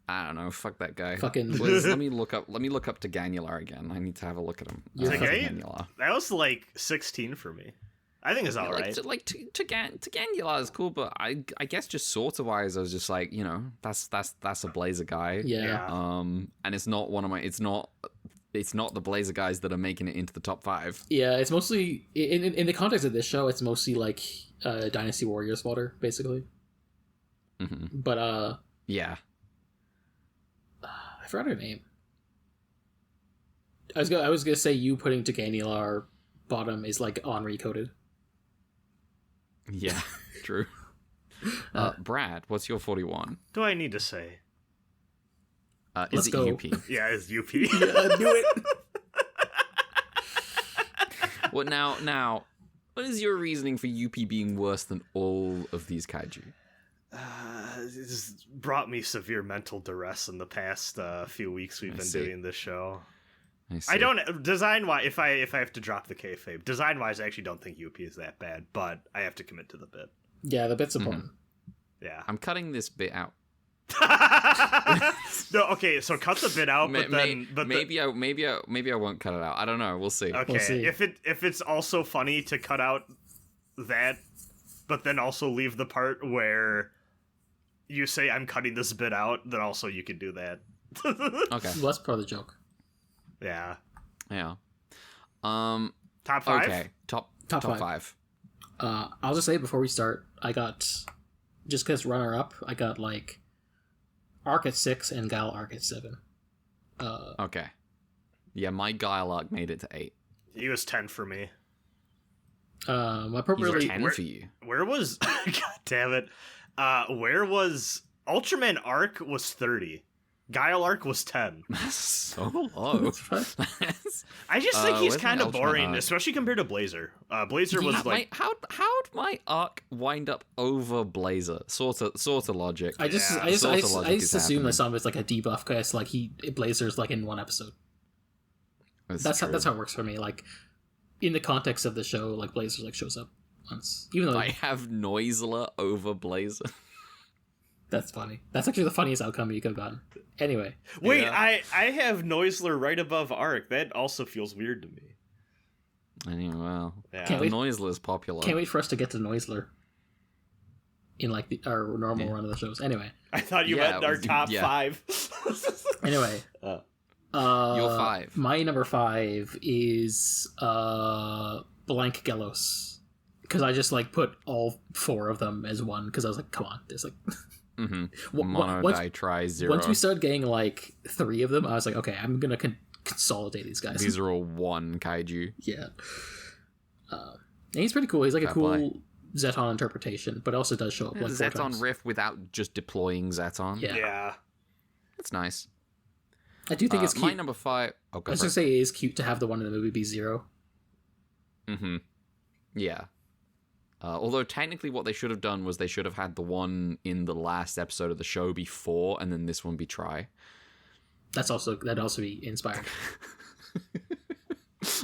Speaker 1: I don't know. Fuck that guy.
Speaker 2: Fucking.
Speaker 1: Liz, let me look up Teganular again. I need to have a look at him.
Speaker 3: Teganular. That was like 16 for me. I think it's all right.
Speaker 1: Teganula is cool, but I guess just sort of wise, I was just like, you know, that's a Blazer guy.
Speaker 2: Yeah.
Speaker 1: And it's not one of my. It's not the Blazer guys that are making it into the top 5.
Speaker 2: Yeah, it's mostly in the context of this show. It's mostly like Dynasty Warriors fodder, basically.
Speaker 1: Mm-hmm.
Speaker 2: But
Speaker 1: yeah.
Speaker 2: I forgot her name. I was gonna say you putting Teganular bottom is like Henri coded.
Speaker 1: Yeah, true. Brad, what's your 41?
Speaker 3: Do I need to say?
Speaker 1: Is it
Speaker 2: go.
Speaker 1: UP?
Speaker 3: Yeah, it's UP.
Speaker 2: Yeah, do it.
Speaker 1: Well, now, what is your reasoning for UP being worse than all of these kaiju?
Speaker 3: It's brought me severe mental duress in the past few weeks we've been doing this show. I don't design-wise. If I have to drop the kayfabe, design-wise, I actually don't think UP is that bad, but I have to commit to the bit.
Speaker 2: Yeah, the bit's important.
Speaker 3: Yeah,
Speaker 1: I'm cutting this bit out.
Speaker 3: No, okay, so cut the bit out,
Speaker 1: maybe I won't cut it out. I don't know. We'll see.
Speaker 3: Okay,
Speaker 2: we'll see.
Speaker 3: If it's also funny to cut out that, but then also leave the part where you say I'm cutting this bit out, then also you can do that.
Speaker 1: Okay,
Speaker 2: Well, that's part of the joke.
Speaker 3: Yeah.
Speaker 1: Top
Speaker 3: 5.
Speaker 1: Okay, top 5.
Speaker 2: I'll just say before we start, I got, just because runner up, I got like Arc at 6 and Guile Arc at 7.
Speaker 1: Okay. Yeah, my Guile arc made it to 8.
Speaker 3: He was 10 for me.
Speaker 2: Appropriately,
Speaker 1: He's 10 for you.
Speaker 3: Where was... God damn it. Where was... Ultraman Arc was 30. Guile Arc was 10.
Speaker 1: That's so low.
Speaker 3: I just think he's
Speaker 1: where's my
Speaker 3: kind of
Speaker 1: Ultraman
Speaker 3: boring,
Speaker 1: arc?
Speaker 3: especially compared to Blazer. Blazer was like...
Speaker 1: How'd my arc wind up over Blazer? Sort of logic.
Speaker 2: I just assume that some of it's like a debuff because like Blazer's like in one episode. That's how it works for me. Like in the context of the show, like Blazer like shows up once, even though
Speaker 1: I have Noisler over Blazer.
Speaker 2: That's funny. That's actually the funniest outcome you could have gotten. Anyway.
Speaker 3: Wait,
Speaker 1: Yeah.
Speaker 3: I have Noisler right above Arc. That also feels weird to me.
Speaker 1: Anyway, well,
Speaker 3: Yeah.
Speaker 2: Can't
Speaker 1: the
Speaker 2: wait-
Speaker 1: Noisler is popular.
Speaker 2: Can't wait for us to get to Noisler in like our normal run of the shows. Anyway.
Speaker 3: I thought you
Speaker 1: Yeah,
Speaker 3: meant our top
Speaker 1: yeah.
Speaker 3: 5.
Speaker 2: Anyway.
Speaker 3: Uh,
Speaker 1: Your 5.
Speaker 2: My number 5 is Blank Gelos. Because I just like put all 4 of them as one because I was like, come on, there's like
Speaker 1: Mono
Speaker 2: once-
Speaker 1: die try 0.
Speaker 2: once we started getting like 3 of them, I was like, okay, I'm gonna consolidate these guys.
Speaker 1: These are all one kaiju.
Speaker 2: Yeah. And he's pretty cool. He's like a
Speaker 1: Fair
Speaker 2: cool
Speaker 1: play.
Speaker 2: Zeton interpretation, but also does show up like 4
Speaker 1: Zeton
Speaker 2: times.
Speaker 1: riff without just deploying Zeton.
Speaker 2: Yeah.
Speaker 3: yeah.
Speaker 1: That's nice.
Speaker 2: I do think it's cute.
Speaker 1: My number 5. Oh,
Speaker 2: I
Speaker 1: go
Speaker 2: was
Speaker 1: for
Speaker 2: gonna say it is cute to have the one in the movie be 0.
Speaker 1: Mm-hmm. Yeah. Although technically what they should have done was they should have had the one in the last episode of the show be 4 and then this one be try.
Speaker 2: That'd also be inspired.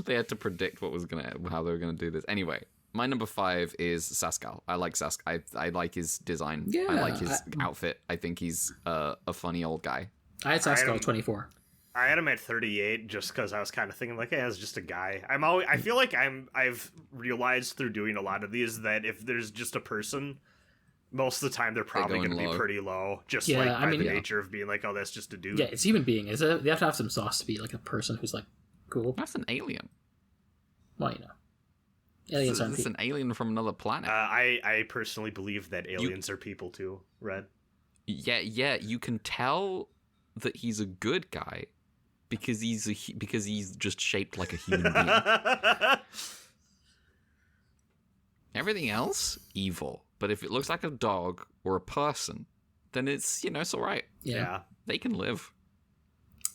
Speaker 1: They had to predict how they were gonna do this. Anyway, my number 5 is Sascal. I like Sascal. I like his design.
Speaker 2: Yeah,
Speaker 1: I like his outfit. I think he's a funny old guy.
Speaker 2: I had Sascal 24.
Speaker 3: I had him at 38 just because I was kind of thinking like, hey, it's just a guy. I feel like I've realized through doing a lot of these that if there's just a person, most of the time they're probably
Speaker 1: going
Speaker 3: going to be
Speaker 1: low.
Speaker 3: pretty low. Just
Speaker 2: Yeah,
Speaker 3: like
Speaker 2: I
Speaker 3: by
Speaker 2: mean,
Speaker 3: the
Speaker 2: yeah.
Speaker 3: nature of being like, oh, that's just a dude.
Speaker 2: Yeah, it's human being. They have to have some sauce to be like a person who's like cool.
Speaker 1: That's an alien.
Speaker 2: Well, you know, aliens aren't
Speaker 1: This is
Speaker 2: people.
Speaker 1: an alien from another planet.
Speaker 3: I personally believe that aliens are people too, Red.
Speaker 1: Yeah, you can tell that he's a good guy because he's just shaped like a human being. Everything else, evil. But if it looks like a dog or a person, then it's it's all right.
Speaker 2: Yeah.
Speaker 1: They can live.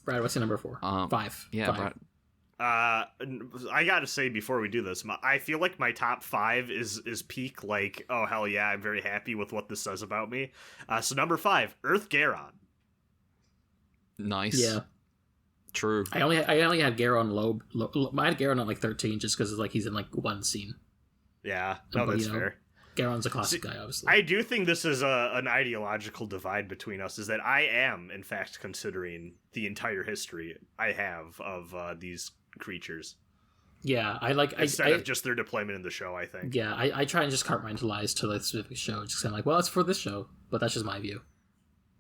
Speaker 2: Brad, what's your number 4? 5.
Speaker 1: Yeah,
Speaker 2: 5.
Speaker 1: Brad.
Speaker 3: I gotta say before we do this, I feel like my top 5 is peak like, oh hell yeah, I'm very happy with what this says about me. So number 5, Earth Garon.
Speaker 1: Nice.
Speaker 2: Yeah.
Speaker 1: True.
Speaker 2: I only had Garon low. I had Garon at like 13 just because like he's in like one scene.
Speaker 3: Yeah, no,
Speaker 2: But,
Speaker 3: that's fair.
Speaker 2: Garon's a classic guy, obviously.
Speaker 3: I do think this is an ideological divide between us, is that I am, in fact, considering the entire history I have of these creatures.
Speaker 2: Yeah, I like
Speaker 3: Instead of just their deployment in the show, I think.
Speaker 2: Yeah, I try and just compartmentalize to the specific show. Just I'm like, well, it's for this show, but that's just my view.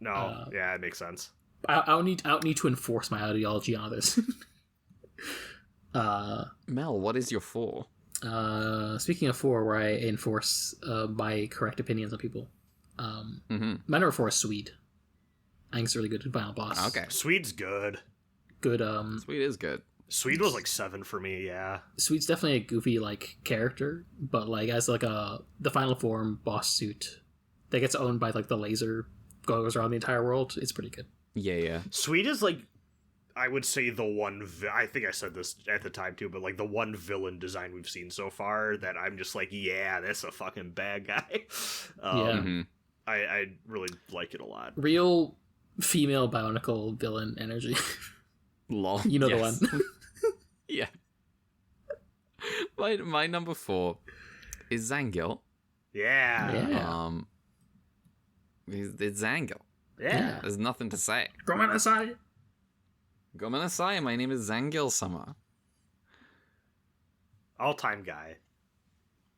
Speaker 3: No, yeah, it makes sense.
Speaker 2: I don't need to enforce my ideology on others.
Speaker 1: Mel, what is your 4?
Speaker 2: Speaking of 4, where I enforce my correct opinions on people,
Speaker 1: Mm-hmm.
Speaker 2: my number 4 is Swede. I think it's a really good final boss.
Speaker 1: Okay.
Speaker 3: Swede's good.
Speaker 2: Good.
Speaker 1: Sweet is good.
Speaker 3: Swede was like 7 for me, yeah.
Speaker 2: Swede's definitely a goofy like character, but like as like the final form boss suit that gets owned by like the laser goes around the entire world. It's pretty good.
Speaker 1: Yeah.
Speaker 3: Swede is like, I would say the one, I think I said this at the time too, but like the one villain design we've seen so far that I'm just like, yeah, that's a fucking bad guy.
Speaker 2: Yeah.
Speaker 1: Mm-hmm.
Speaker 3: I really like it a lot.
Speaker 2: Real female bionicle villain energy.
Speaker 1: Lol.
Speaker 2: You know
Speaker 1: Yes.
Speaker 2: the one.
Speaker 1: Yeah. My number 4 is Zangil.
Speaker 3: Yeah.
Speaker 2: Yeah.
Speaker 1: It's Zangil.
Speaker 3: Yeah.
Speaker 1: There's nothing to say.
Speaker 2: Come on, aside.
Speaker 1: Gomenasai, my name is Zangil Sama.
Speaker 3: All-time guy.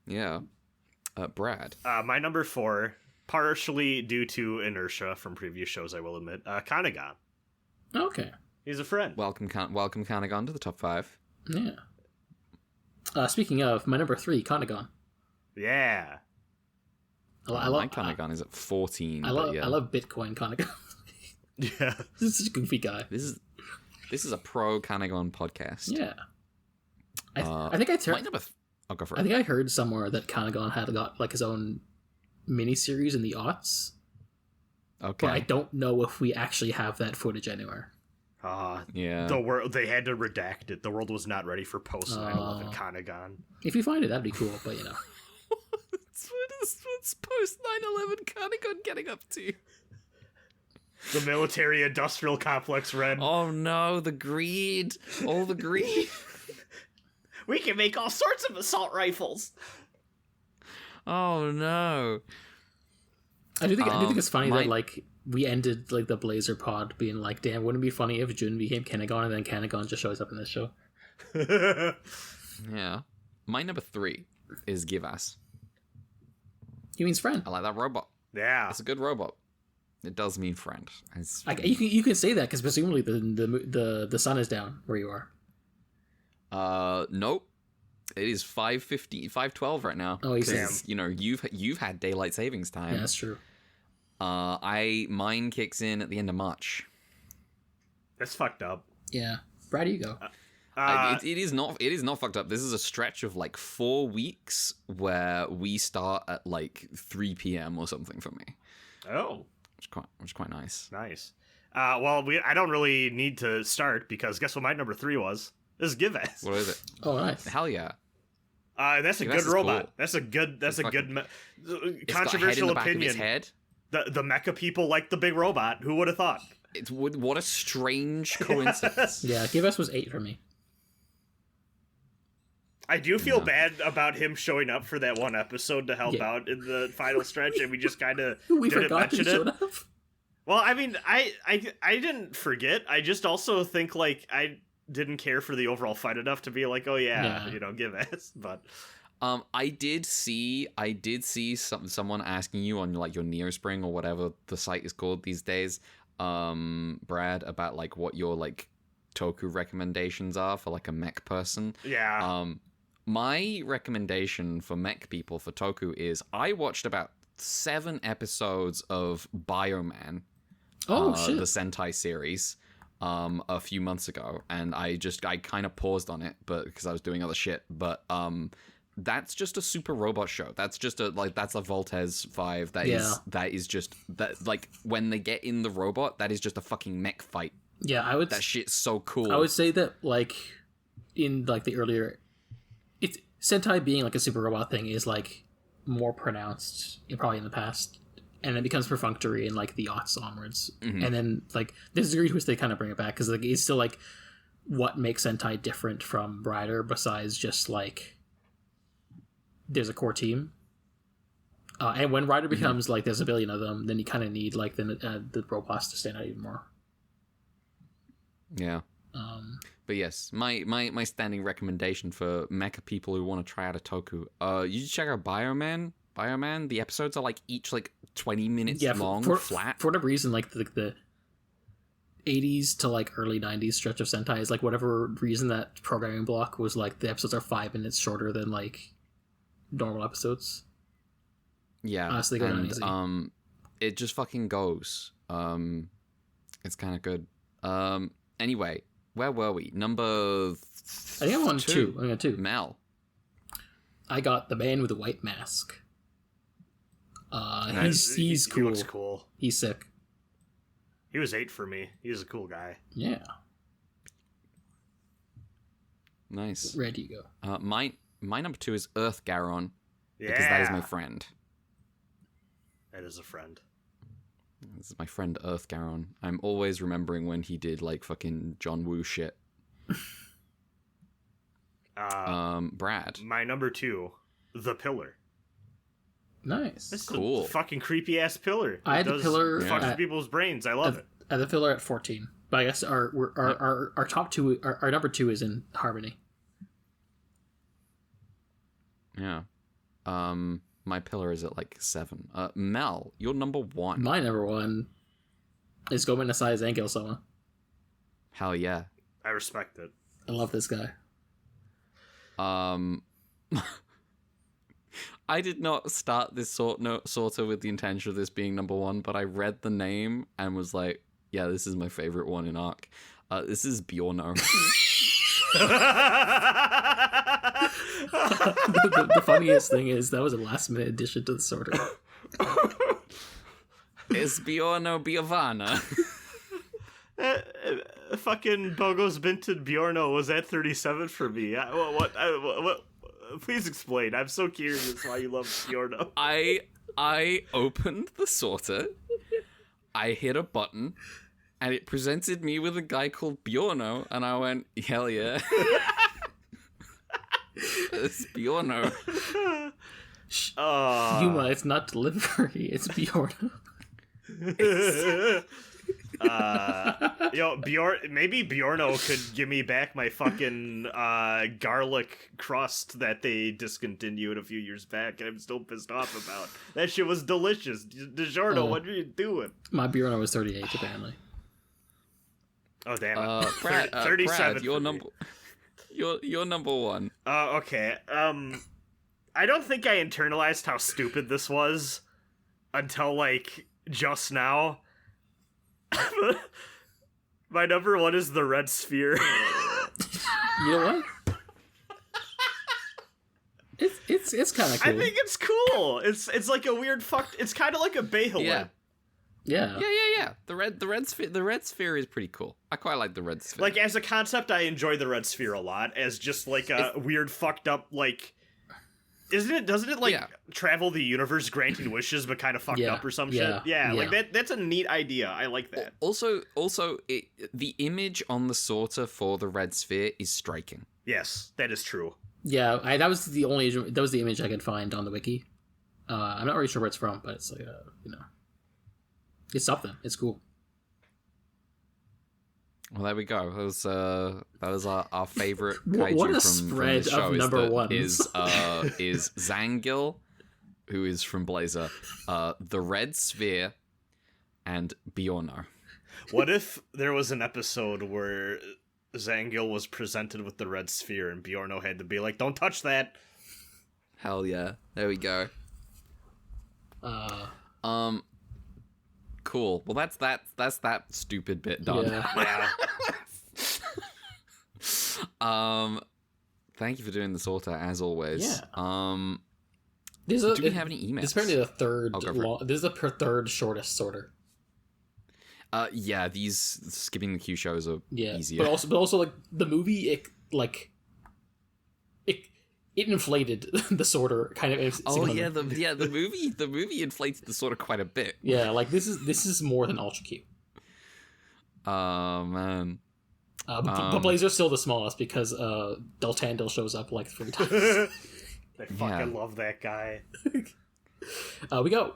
Speaker 1: Yeah. Brad.
Speaker 3: My number 4, partially due to inertia from previous shows, I will admit, Kanagon.
Speaker 2: Okay.
Speaker 3: He's a friend.
Speaker 1: Welcome Kanagon to the top 5.
Speaker 2: Yeah. Speaking of, my number 3, Kanagon.
Speaker 3: Yeah.
Speaker 2: I
Speaker 1: My Kanagon is at 14.
Speaker 2: I love Bitcoin Kanagon.
Speaker 3: Yeah.
Speaker 2: This is such a goofy guy.
Speaker 1: This is a pro Kanagon podcast.
Speaker 2: Yeah. I think
Speaker 1: I'll go for
Speaker 2: I
Speaker 1: it.
Speaker 2: think I heard somewhere that Kanagon had got like his own miniseries in the aughts,
Speaker 1: Okay.
Speaker 2: but I don't know if we actually have that footage anywhere.
Speaker 1: Yeah.
Speaker 3: The world, they had to redact it. The world was not ready for post 9/11 Kanagon.
Speaker 2: If you find it, that'd be cool. But you know,
Speaker 1: What's post 9/11 Kanagon getting up to?
Speaker 3: The military industrial complex, Red.
Speaker 1: Oh no, the greed. All the greed.
Speaker 3: We can make all sorts of assault rifles.
Speaker 1: Oh no.
Speaker 2: I do think it's funny
Speaker 1: my-
Speaker 2: that like we ended like the Blazer pod being like, damn, wouldn't it be funny if Jun became Kanagon and then Kanagon just shows up in this show?
Speaker 1: Yeah. My number 3 is Givas.
Speaker 2: He means friend.
Speaker 1: I like that robot.
Speaker 3: Yeah.
Speaker 1: It's a good robot. It does mean friend. It's,
Speaker 2: You can say that because presumably the sun is down where you are.
Speaker 1: nope. It is 5:12 right now.
Speaker 2: Oh, you
Speaker 1: 'Cause, you know, you've had daylight savings time.
Speaker 2: Yeah, that's true.
Speaker 1: Mine kicks in at the end of March.
Speaker 3: That's fucked up.
Speaker 2: Yeah, Brad, you go.
Speaker 1: It is not fucked up. This is a stretch of like 4 weeks where we start at like 3 p.m. or something for me,
Speaker 3: Oh,
Speaker 1: which is quite nice.
Speaker 3: nice. Well, I don't really need to start because guess what my number 3 was? This is Give Ass.
Speaker 1: What is it?
Speaker 2: Oh, nice.
Speaker 1: Hell yeah!
Speaker 3: That's a
Speaker 1: Give
Speaker 3: good
Speaker 1: Ass is
Speaker 3: robot.
Speaker 1: cool.
Speaker 3: That's a good. That's
Speaker 1: It's
Speaker 3: a good.
Speaker 1: It's
Speaker 3: Controversial
Speaker 1: got a head in the back of its
Speaker 3: opinion.
Speaker 1: head.
Speaker 3: The mecha people like the big robot. Who would have thought?
Speaker 1: What a strange coincidence.
Speaker 2: Yeah, Give Us was 8 for me.
Speaker 3: I do feel bad about him showing up for that one episode to help out in the final stretch, and we just kind of
Speaker 2: We
Speaker 3: didn't
Speaker 2: forgot that he
Speaker 3: mention
Speaker 2: showed
Speaker 3: it.
Speaker 2: up.
Speaker 3: Well, I mean, I didn't forget. I just also think like I didn't care for the overall fight enough to be like, oh yeah. Give Ass. But
Speaker 1: I did see someone asking you on like your Neospring or whatever the site is called these days, Brad, about like what your like Toku recommendations are for like a mech person.
Speaker 3: yeah,
Speaker 1: My recommendation for mech people for Toku is I watched about 7 episodes of Bioman,
Speaker 2: Oh shit!
Speaker 1: the Sentai series, a few months ago, and I kind of paused on it, but because I was doing other shit. But that's just a super robot show. That's just that's a Voltes 5. That is just that, like, when they get in the robot, that is just a fucking mech fight.
Speaker 2: Yeah, I would.
Speaker 1: That shit's so cool.
Speaker 2: I would say that like in like the earlier, it's Sentai being like a super robot thing is like more pronounced probably in the past, and it becomes perfunctory in like the aughts onwards, and then like there's a degree to which they kind of bring it back because like it's still like what makes Sentai different from Rider besides just like there's a core team. And when Rider becomes like there's a billion of them, then you kind of need like the robots to stand out even more.
Speaker 1: Yeah. But yes, my standing recommendation for mecha people who want to try out a Toku, you should check out Bioman. Bioman, the episodes are like each like 20 minutes long, flat.
Speaker 2: For whatever reason, like the 80s to like early 90s stretch of Sentai is like whatever reason that programming block was like the episodes are 5 minutes shorter than like normal episodes.
Speaker 1: Yeah,
Speaker 2: so they go down easy.
Speaker 1: It just fucking goes. It's kind of good. Anyway, where were we? Number.
Speaker 2: I think I'm on 2. I got 2.
Speaker 1: Mel.
Speaker 2: I got the man with the white mask. He's
Speaker 3: he
Speaker 2: cool.
Speaker 3: looks cool.
Speaker 2: He's sick.
Speaker 3: He was 8 for me. He's a cool guy.
Speaker 2: Yeah.
Speaker 1: Nice.
Speaker 2: Where do you go?
Speaker 1: My number 2 is Earth Garon.
Speaker 3: Yeah,
Speaker 1: Because that is my friend.
Speaker 3: That is a friend.
Speaker 1: This is my friend Earth Garon. I'm always remembering when he did like fucking John Woo shit. Brad.
Speaker 3: My number 2, the Pillar.
Speaker 2: Nice.
Speaker 3: This
Speaker 1: Cool.
Speaker 3: is a fucking creepy ass pillar.
Speaker 2: I had
Speaker 3: It
Speaker 2: the pillar
Speaker 3: fucks with
Speaker 2: at-
Speaker 3: people's brains. I love it.
Speaker 2: At the filler at 14. But I guess our top 2, our number 2 is in harmony.
Speaker 1: Yeah. My pillar is at like 7. Mel, you're number 1.
Speaker 2: My number 1 is Gomen Nasai's Angel Sama.
Speaker 1: Hell yeah.
Speaker 3: I respect it.
Speaker 2: I love this guy.
Speaker 1: I did not start this sort of with the intention of this being number 1, but I read the name and was like, Yeah, this is my favorite one in Arc. This is Bjorno.
Speaker 2: The funniest thing is that was a last-minute addition to the sorter.
Speaker 1: It's Bjorno Biovana.
Speaker 3: Fucking Bogo's Binted Bjorno was at 37 for me. What? Please explain. I'm so curious why you love Bjorno.
Speaker 1: I opened the sorter, I hit a button, and it presented me with a guy called Bjorno, and I went, hell yeah. It's Bjorno.
Speaker 2: Yuma, it's not delivery, it's Bjorno.
Speaker 3: Maybe Bjorno could give me back my fucking garlic crust that they discontinued a few years back, and I'm still pissed off about. That shit was delicious. DiGiorno, what are you doing?
Speaker 2: My Bjorno was 38, apparently.
Speaker 3: Oh damn it!
Speaker 1: Brad,
Speaker 3: 37.
Speaker 1: Brad, you're number one.
Speaker 3: Okay. I don't think I internalized how stupid this was until like just now. My number one is the red sphere.
Speaker 2: You know what? It's kind of cool.
Speaker 3: I think it's cool. It's like a weird fucked. It's kind of like a Behelin.
Speaker 1: Yeah. The red sphere is pretty cool. I quite like the red sphere.
Speaker 3: Like as a concept, I enjoy the red sphere a lot. As just like a weird fucked up like. Doesn't it like travel the universe granting wishes but kind of fucked up or some shit? Yeah, like that's a neat idea. I like that.
Speaker 1: Also, the image on the sorter for the red sphere is striking.
Speaker 3: Yes, that is true.
Speaker 2: Yeah, that was the image I could find on the wiki. I'm not really sure where it's from, but it's like it's something. It's cool.
Speaker 1: Well, there we go. That was our favorite kaiju
Speaker 2: what a
Speaker 1: from
Speaker 2: spread
Speaker 1: the show
Speaker 2: of number ones.
Speaker 1: is Zangil, who is from Blazer, the Red Sphere, and Bjorno.
Speaker 3: What if there was an episode where Zangil was presented with the red sphere and Bjorno had to be like, "Don't touch that."
Speaker 1: Hell yeah! There we go. Cool. Well, that's that stupid bit done.
Speaker 2: Yeah.
Speaker 1: Thank you for doing the sorter as always.
Speaker 2: Yeah.
Speaker 1: Do we have any emails?
Speaker 2: It's apparently the third.
Speaker 1: Oh,
Speaker 2: this is the third shortest sorter.
Speaker 1: Yeah. These skipping the queue shows are easier.
Speaker 2: But also like the movie, it inflated the sorter kind of.
Speaker 1: The movie inflated the sorter quite a bit.
Speaker 2: Yeah, like this is more than Ultra Q.
Speaker 1: Oh man.
Speaker 2: But Blazer's still the smallest because Deltandil shows up like 3 times.
Speaker 3: I fucking love that guy.
Speaker 2: We go.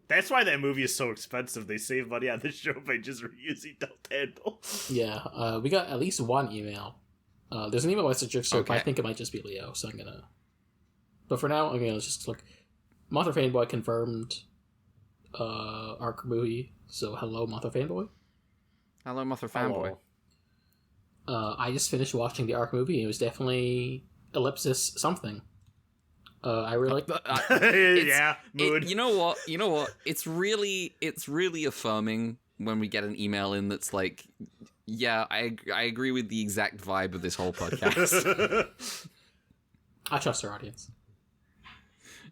Speaker 3: That's why that movie is so expensive. They save money on the show by just reusing Deltandil.
Speaker 2: Yeah, we got at least one email. There's an email by Citrix, so I think it might just be Leo, so I'm gonna... But for now, let's just look. Mothra Fanboy confirmed Arc movie, so hello, Mothra Fanboy.
Speaker 1: Hello, Mothra Fanboy.
Speaker 2: I just finished watching the Arc movie, and it was definitely ellipsis something. I really like...
Speaker 3: mood.
Speaker 1: You know what? It's really affirming when we get an email in that's like... Yeah, I agree with the exact vibe of this whole podcast.
Speaker 2: I trust our audience.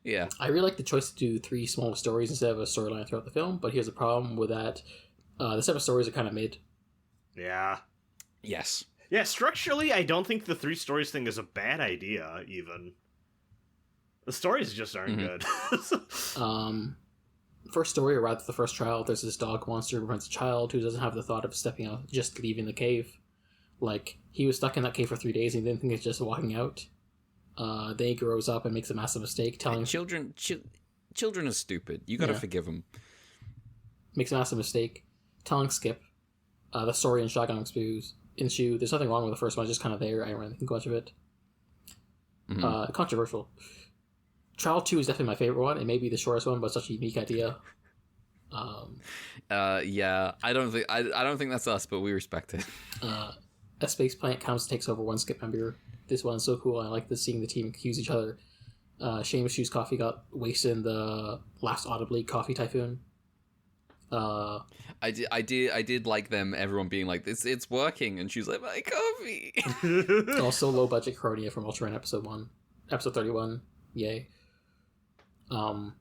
Speaker 1: Yeah.
Speaker 2: I really like the choice to do 3 smaller stories instead of a storyline throughout the film, but here's a problem with that. The 7 stories are kind of mid.
Speaker 3: Yeah.
Speaker 1: Yes.
Speaker 3: Yeah, structurally, I don't think the 3 stories thing is a bad idea, even. The stories just aren't good.
Speaker 2: First story, or rather the first trial, there's this dog monster who runs a child who doesn't have the thought of stepping out, just leaving the cave. Like, he was stuck in that cave for 3 days and he didn't think it's just walking out. Then he grows up and makes a massive mistake, telling...
Speaker 1: Children are stupid. You gotta forgive them.
Speaker 2: Makes a massive mistake, telling Skip the story in Shotgun ensue. There's nothing wrong with the first one, it's just kind of there. I don't really think much of it. Controversial. Trial 2 is definitely my favorite one. It may be the shortest one, but it's such a unique idea.
Speaker 1: Yeah, I don't think that's us, but we respect it.
Speaker 2: A space planet comes and takes over one Skip member. This one is so cool. I like seeing the team accuse each other. Seamus Shoe's coffee got wasted in the last audibly coffee typhoon.
Speaker 1: I did like them. Everyone being like, it's working," and she's like, "My coffee."
Speaker 2: Also, low budget Chronia from Ultraman episode 31. Yay. And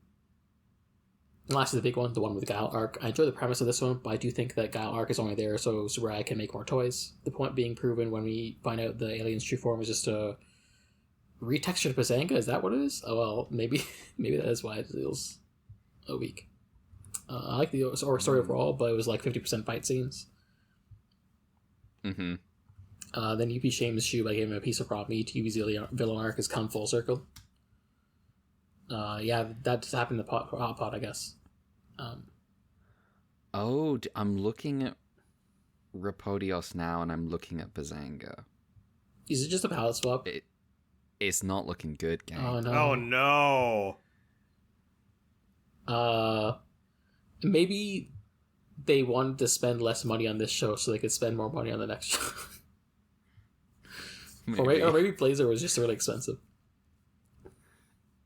Speaker 2: lastly, the big one, the one with the Guile arc. I enjoy the premise of this one, but I do think that Guile arc is only there so Sarai can make more toys. The point being proven when we find out the alien's true form is just a retextured Bazanga. Is that what it is? Oh well, maybe that is why it feels weak. I like the story overall, but it was like 50% fight scenes.
Speaker 1: Mm-hmm.
Speaker 2: Then UP shames Shu by giving him a piece of raw meat. UP's villain arc has come full circle. Yeah, that just happened in the hot pot, I guess.
Speaker 1: I'm looking at Rapodios now, and I'm looking at Bazanga.
Speaker 2: Is it just a palette swap?
Speaker 1: It's not looking good, gang.
Speaker 2: Oh no!
Speaker 3: Oh
Speaker 2: no! Maybe they wanted to spend less money on this show so they could spend more money on the next show.
Speaker 1: Maybe.
Speaker 2: Or maybe Blazer was just really expensive.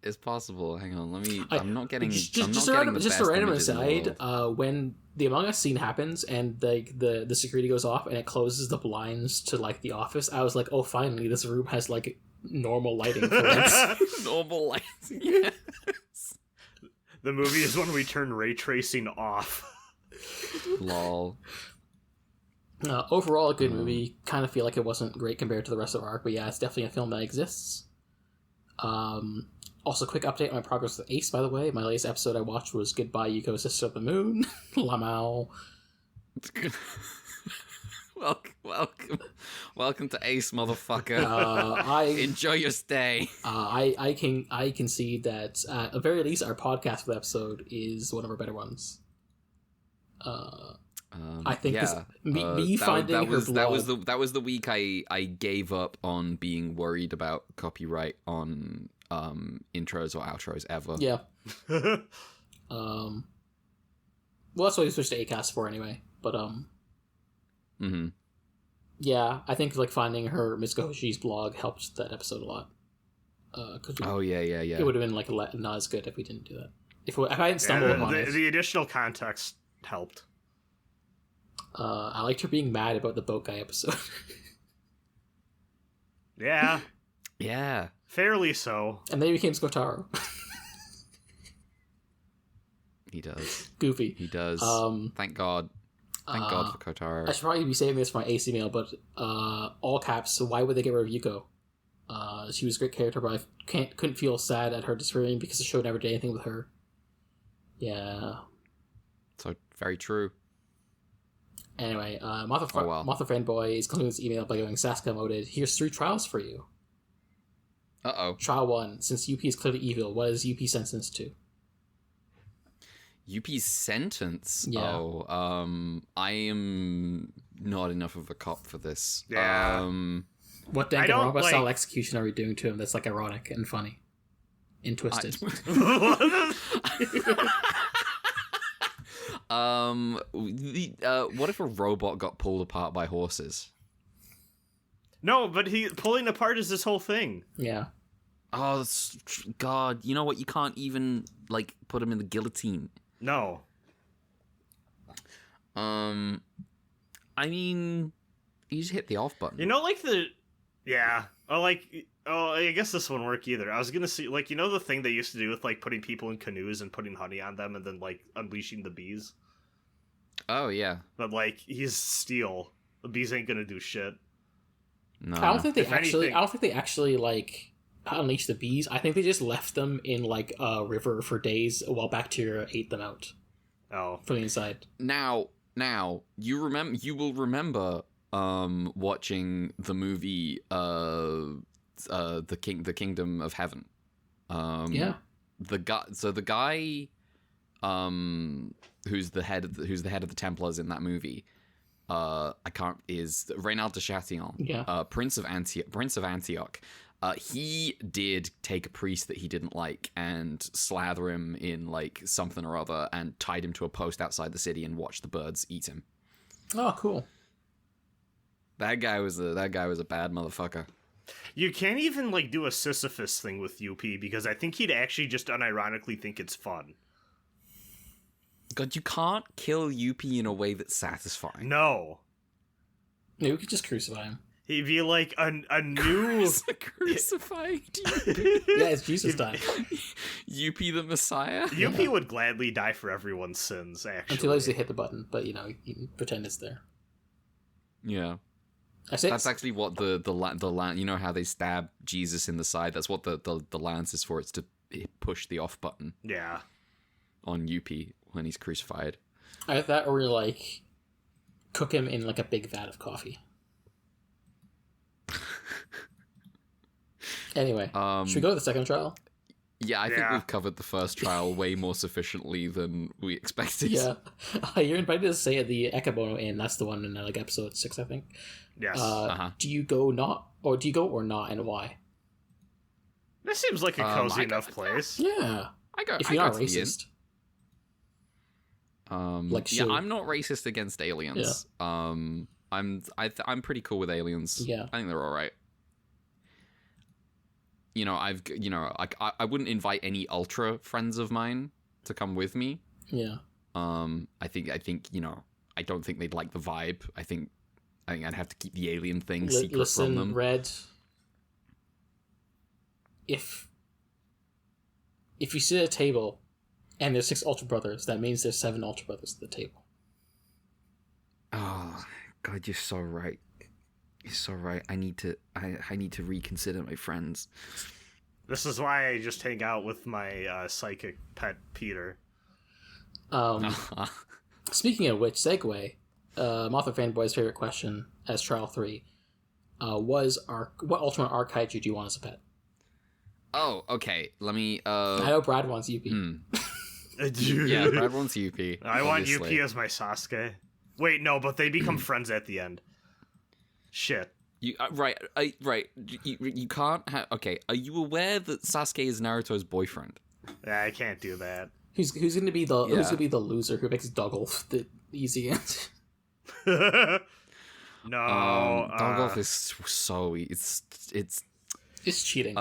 Speaker 1: It's possible. Hang on, let me. I'm not getting.
Speaker 2: Just
Speaker 1: a
Speaker 2: random aside. When the Among Us scene happens and the security goes off and it closes the blinds to like the office, I was like, oh, finally, this room has like normal lighting for once.
Speaker 1: Normal lighting. Yes.
Speaker 3: The movie is when we turn ray tracing off.
Speaker 1: Lol.
Speaker 2: Overall, a good movie. Kind of feel like it wasn't great compared to the rest of Arc, but yeah, it's definitely a film that exists. Also, quick update on my progress with Ace, by the way. My latest episode I watched was Goodbye, Yuko, Sister of the Moon. Lamau.
Speaker 1: Welcome to Ace, motherfucker. Enjoy your stay.
Speaker 2: I concede that at the very least, our podcast for the episode is one of our better ones. I think me finding her blog...
Speaker 1: that was the week I gave up on being worried about copyright on intros or outros ever.
Speaker 2: Yeah. Well, that's what we switched to Acast for anyway. But
Speaker 1: Mm-hmm.
Speaker 2: yeah, I think like finding her Mitsuko Hoshi's blog helped that episode a lot.
Speaker 1: Yeah.
Speaker 2: It would have been like not as good if we didn't do that. If I hadn't stumbled upon it.
Speaker 3: The additional context helped.
Speaker 2: I liked her being mad about the boat guy episode.
Speaker 3: Yeah.
Speaker 1: Yeah.
Speaker 3: Fairly so.
Speaker 2: And then he became Skotaro.
Speaker 1: He does.
Speaker 2: Goofy.
Speaker 1: He does. Thank God. Thank God for Kotaro.
Speaker 2: I should probably be saving this for my AC mail, but all caps, so why would they get rid of Yuko? She was a great character, but I couldn't feel sad at her disappearing because the show never did anything with her. Yeah.
Speaker 1: So, very true.
Speaker 2: Anyway, Mothra Fanboy is concluding this email by going, Sasuke emoted, here's 3 trials for you.
Speaker 1: Uh-oh.
Speaker 2: Trial 1, since UP is clearly evil, what is UP sentenced to?
Speaker 1: UP's sentence?
Speaker 2: Yeah.
Speaker 1: Oh, I am not enough of a cop for this.
Speaker 3: Yeah.
Speaker 2: What Danganronpa style execution are we doing to him that's like ironic and funny? And twisted.
Speaker 1: What if a robot got pulled apart by horses?
Speaker 3: No, but pulling apart is this whole thing.
Speaker 2: Yeah.
Speaker 1: Oh, God. You know what? You can't even, like, put him in the guillotine.
Speaker 3: No.
Speaker 1: I mean, you just hit the off button.
Speaker 3: You know, like yeah. I guess this wouldn't work either. I was gonna see, like, you know the thing they used to do with, like, putting people in canoes and putting honey on them and then, like, unleashing the bees?
Speaker 1: Oh, yeah.
Speaker 3: But, like, he's steel. The bees ain't gonna do shit.
Speaker 1: No.
Speaker 2: I don't think they actually like unleashed the bees. I think they just left them in like a river for days while bacteria ate them out.
Speaker 3: Oh,
Speaker 2: from the inside.
Speaker 1: Now you will remember watching the movie the Kingdom of Heaven.
Speaker 2: Yeah.
Speaker 1: The guy who's the head of the Templars in that movie. Is Reynald de Chatillon, Prince of Antioch. He did take a priest that he didn't like and slather him in like something or other and tied him to a post outside the city and watched the birds eat him.
Speaker 2: Oh, cool.
Speaker 1: That guy was a bad motherfucker.
Speaker 3: You can't even like do a Sisyphus thing with UP because I think he'd actually just unironically think it's fun.
Speaker 1: God, you can't kill Yuppie in a way that's satisfying.
Speaker 3: No.
Speaker 2: Yeah, we could just crucify him.
Speaker 3: He'd be like a new...
Speaker 1: Crucifying
Speaker 2: Yeah, it's Jesus time.
Speaker 1: Yuppie the Messiah?
Speaker 3: Yuppie would gladly die for everyone's sins, actually.
Speaker 2: Until he hit the button, but you know, you can pretend it's there.
Speaker 1: Yeah.
Speaker 2: That's
Speaker 1: actually what the you know how they stab Jesus in the side? That's what the lance is for. It's to push the off button.
Speaker 3: Yeah.
Speaker 1: On Yuppie when he's crucified.
Speaker 2: I thought, or like cook him in like a big vat of coffee. Anyway, should we go to the second trial?
Speaker 1: Yeah, I think we've covered the first trial way more sufficiently than we expected.
Speaker 2: Yeah. You're invited to stay at the Ekabono Inn. That's the one in like episode 6, I think.
Speaker 3: Yes.
Speaker 2: Do you go or not, and why?
Speaker 3: This seems like a cozy enough place.
Speaker 2: Yeah. If you're not racist.
Speaker 1: Yeah, I'm not racist against aliens.
Speaker 2: Yeah.
Speaker 1: I'm pretty cool with aliens.
Speaker 2: Yeah.
Speaker 1: I think they're all right. You know, I wouldn't invite any Ultra friends of mine to come with me.
Speaker 2: Yeah.
Speaker 1: I think you know, I don't think they'd like the vibe. I think I'd have to keep the alien thing secret from them.
Speaker 2: Red. If you sit at a table and there's 6 Ultra Brothers, that means there's 7 Ultra Brothers at the table.
Speaker 1: Oh God, you're so right. You're so right. I need to reconsider my friends.
Speaker 3: This is why I just hang out with my psychic pet Peter.
Speaker 2: Speaking of which, segue. Mothra fanboy's favorite question as Trial 3 was what Ultraman Arc Kaiju do you want as a pet?
Speaker 1: Oh, okay. Let me.
Speaker 2: I know Brad wants Yuppie.
Speaker 1: Yeah, Brad wants Yuppie.
Speaker 3: I want Yuppie as my Sasuke. Wait, no, but they become friends at the end. Shit.
Speaker 1: You right. You can't have. Okay, are you aware that Sasuke is Naruto's boyfriend?
Speaker 3: Yeah, I can't do that.
Speaker 2: Who's gonna be the loser who makes Doggolf the easy end?
Speaker 3: No.
Speaker 1: Doggolf is so it's
Speaker 2: cheating.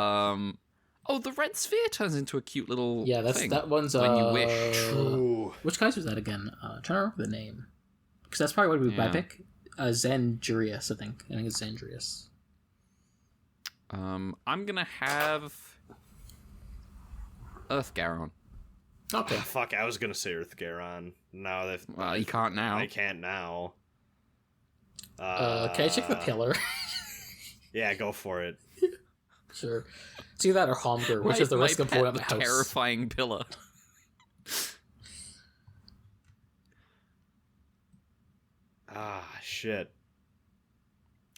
Speaker 1: Oh, the red sphere turns into a cute little thing
Speaker 2: that one's
Speaker 1: when you wish.
Speaker 3: Ooh.
Speaker 2: Which Kaiju was that again? Trying to remember the name because that's probably what would be my pick. Zandrius, I think it's Zandrius.
Speaker 1: I'm gonna have Earth Garon.
Speaker 2: Okay.
Speaker 3: Fuck, I was gonna say Earth Garon. No,
Speaker 1: you can't now.
Speaker 3: I can't now.
Speaker 2: Can I check the pillar?
Speaker 3: Yeah, go for it.
Speaker 2: Sure. It's either that or Homger, which is the risk of blowing up the house.
Speaker 1: Terrifying pillar.
Speaker 3: Shit.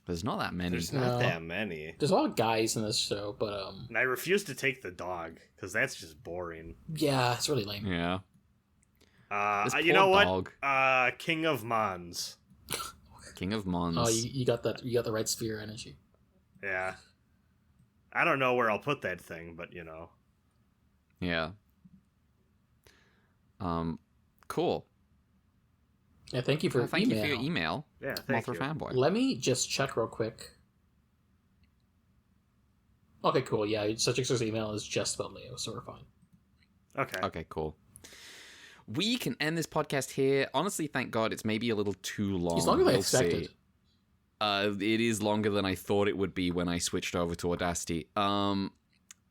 Speaker 1: There's not that many.
Speaker 3: There's not that many.
Speaker 2: There's a lot of guys in this show, but
Speaker 3: And I refuse to take the dog because that's just boring.
Speaker 2: yeah, it's really lame.
Speaker 1: Yeah.
Speaker 3: You know
Speaker 1: dog.
Speaker 3: what? King of Mons.
Speaker 1: King of Mons.
Speaker 2: Oh, you got that. You got the red sphere energy.
Speaker 3: Yeah. I don't know where I'll put that thing, but you know.
Speaker 1: Yeah. Cool.
Speaker 2: Yeah, thank you for
Speaker 1: thank you for your email.
Speaker 3: Yeah, thank
Speaker 1: Mothra
Speaker 3: you.
Speaker 1: fanboy.
Speaker 2: Let me just check real quick. Okay, cool. Yeah, Subject's email is just about Leo, so we're fine.
Speaker 3: Okay.
Speaker 1: Okay, cool. We can end this podcast here. Honestly, thank God, it's maybe a little too long.
Speaker 2: It's longer than I
Speaker 1: We'll
Speaker 2: expected.
Speaker 1: see. It is longer than I thought it would be when I switched over to Audacity.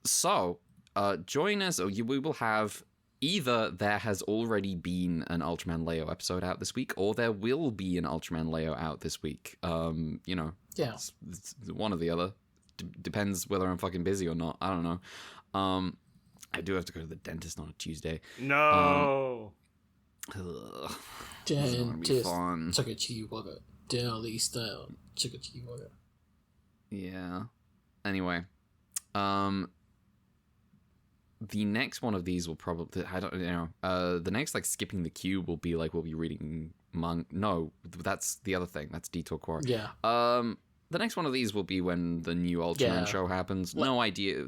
Speaker 1: So, join us, or we will have either there has already been an Ultraman Leo episode out this week, or there will be an Ultraman Leo out this week. You know,
Speaker 2: Yeah.
Speaker 1: it's one or the other. Depends whether I'm fucking busy or not. I don't know. I do have to go to the dentist on a Tuesday.
Speaker 3: No.
Speaker 1: Ugh. It's not gonna be fun.
Speaker 2: Chugga Deli style. Chugga.
Speaker 1: Yeah. Anyway, the next one of these will probably, I don't know. The next, like, skipping the queue will be like we'll be reading No, that's the other thing. That's Detour Core.
Speaker 2: Yeah.
Speaker 1: The next one of these will be when the new Ultraman show happens. No idea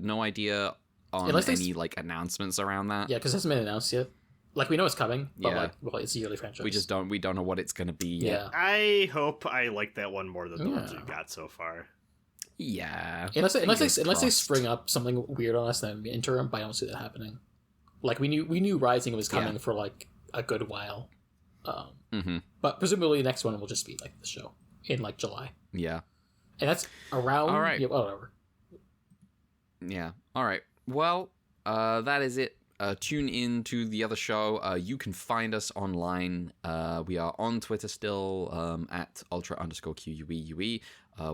Speaker 1: on any like announcements around that.
Speaker 2: Yeah, because it hasn't been announced yet. Like, we know it's coming, but
Speaker 1: Yeah.
Speaker 2: it's a yearly franchise.
Speaker 1: We don't know what it's gonna be yet.
Speaker 2: Yeah.
Speaker 3: I hope I like that one more than the ones we've got so far.
Speaker 1: Yeah.
Speaker 2: Unless they
Speaker 1: crossed.
Speaker 2: spring up something weird on us in the interim, but I don't see that happening. Like, we knew Rising was coming for like a good while.
Speaker 1: Mm-hmm.
Speaker 2: But presumably the next one will just be like the show in like July.
Speaker 1: Yeah.
Speaker 2: And that's around.
Speaker 1: All right.
Speaker 2: Yeah, whatever.
Speaker 1: Yeah. All right. Well, that is it. Tune in to the other show. You can find us online. We are on Twitter still at ultra_QUEUE.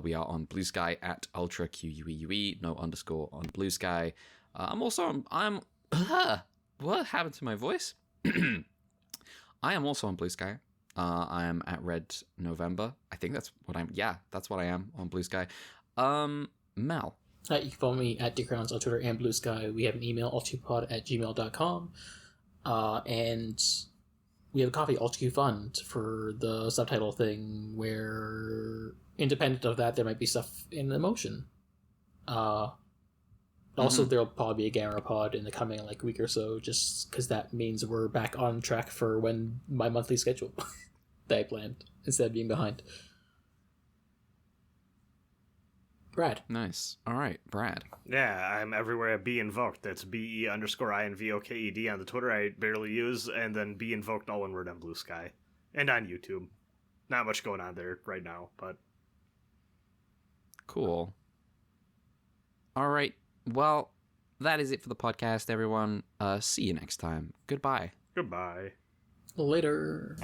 Speaker 1: We are on Blue Sky at ultraQUEUE. No underscore on Blue Sky. I'm also on. What happened to my voice? I am also on Blue Sky. I am at Red November. I think that's what I'm. Yeah, that's what I am on Blue Sky. Mal.
Speaker 2: You can follow me at DickRounds on Twitter and Blue Sky. We have an email, altqpod@gmail.com. And we have a coffee, AltQ Fund, for the subtitle thing, where, independent of that, there might be stuff in the motion. Also, there'll probably be a Gamma Pod in the coming like week or so, just because that means we're back on track for when my monthly schedule that I planned, instead of being behind. Brad.
Speaker 1: Nice. All right, Brad.
Speaker 3: Yeah, I'm everywhere at Be Invoked. That's BE_INVOKED on the Twitter I barely use, and then Be Invoked all one word on Blue Sky. And on YouTube. Not much going on there right now, but...
Speaker 1: Cool. All right. Well, that is it for the podcast, everyone. See you next time. Goodbye.
Speaker 3: Goodbye.
Speaker 2: Later.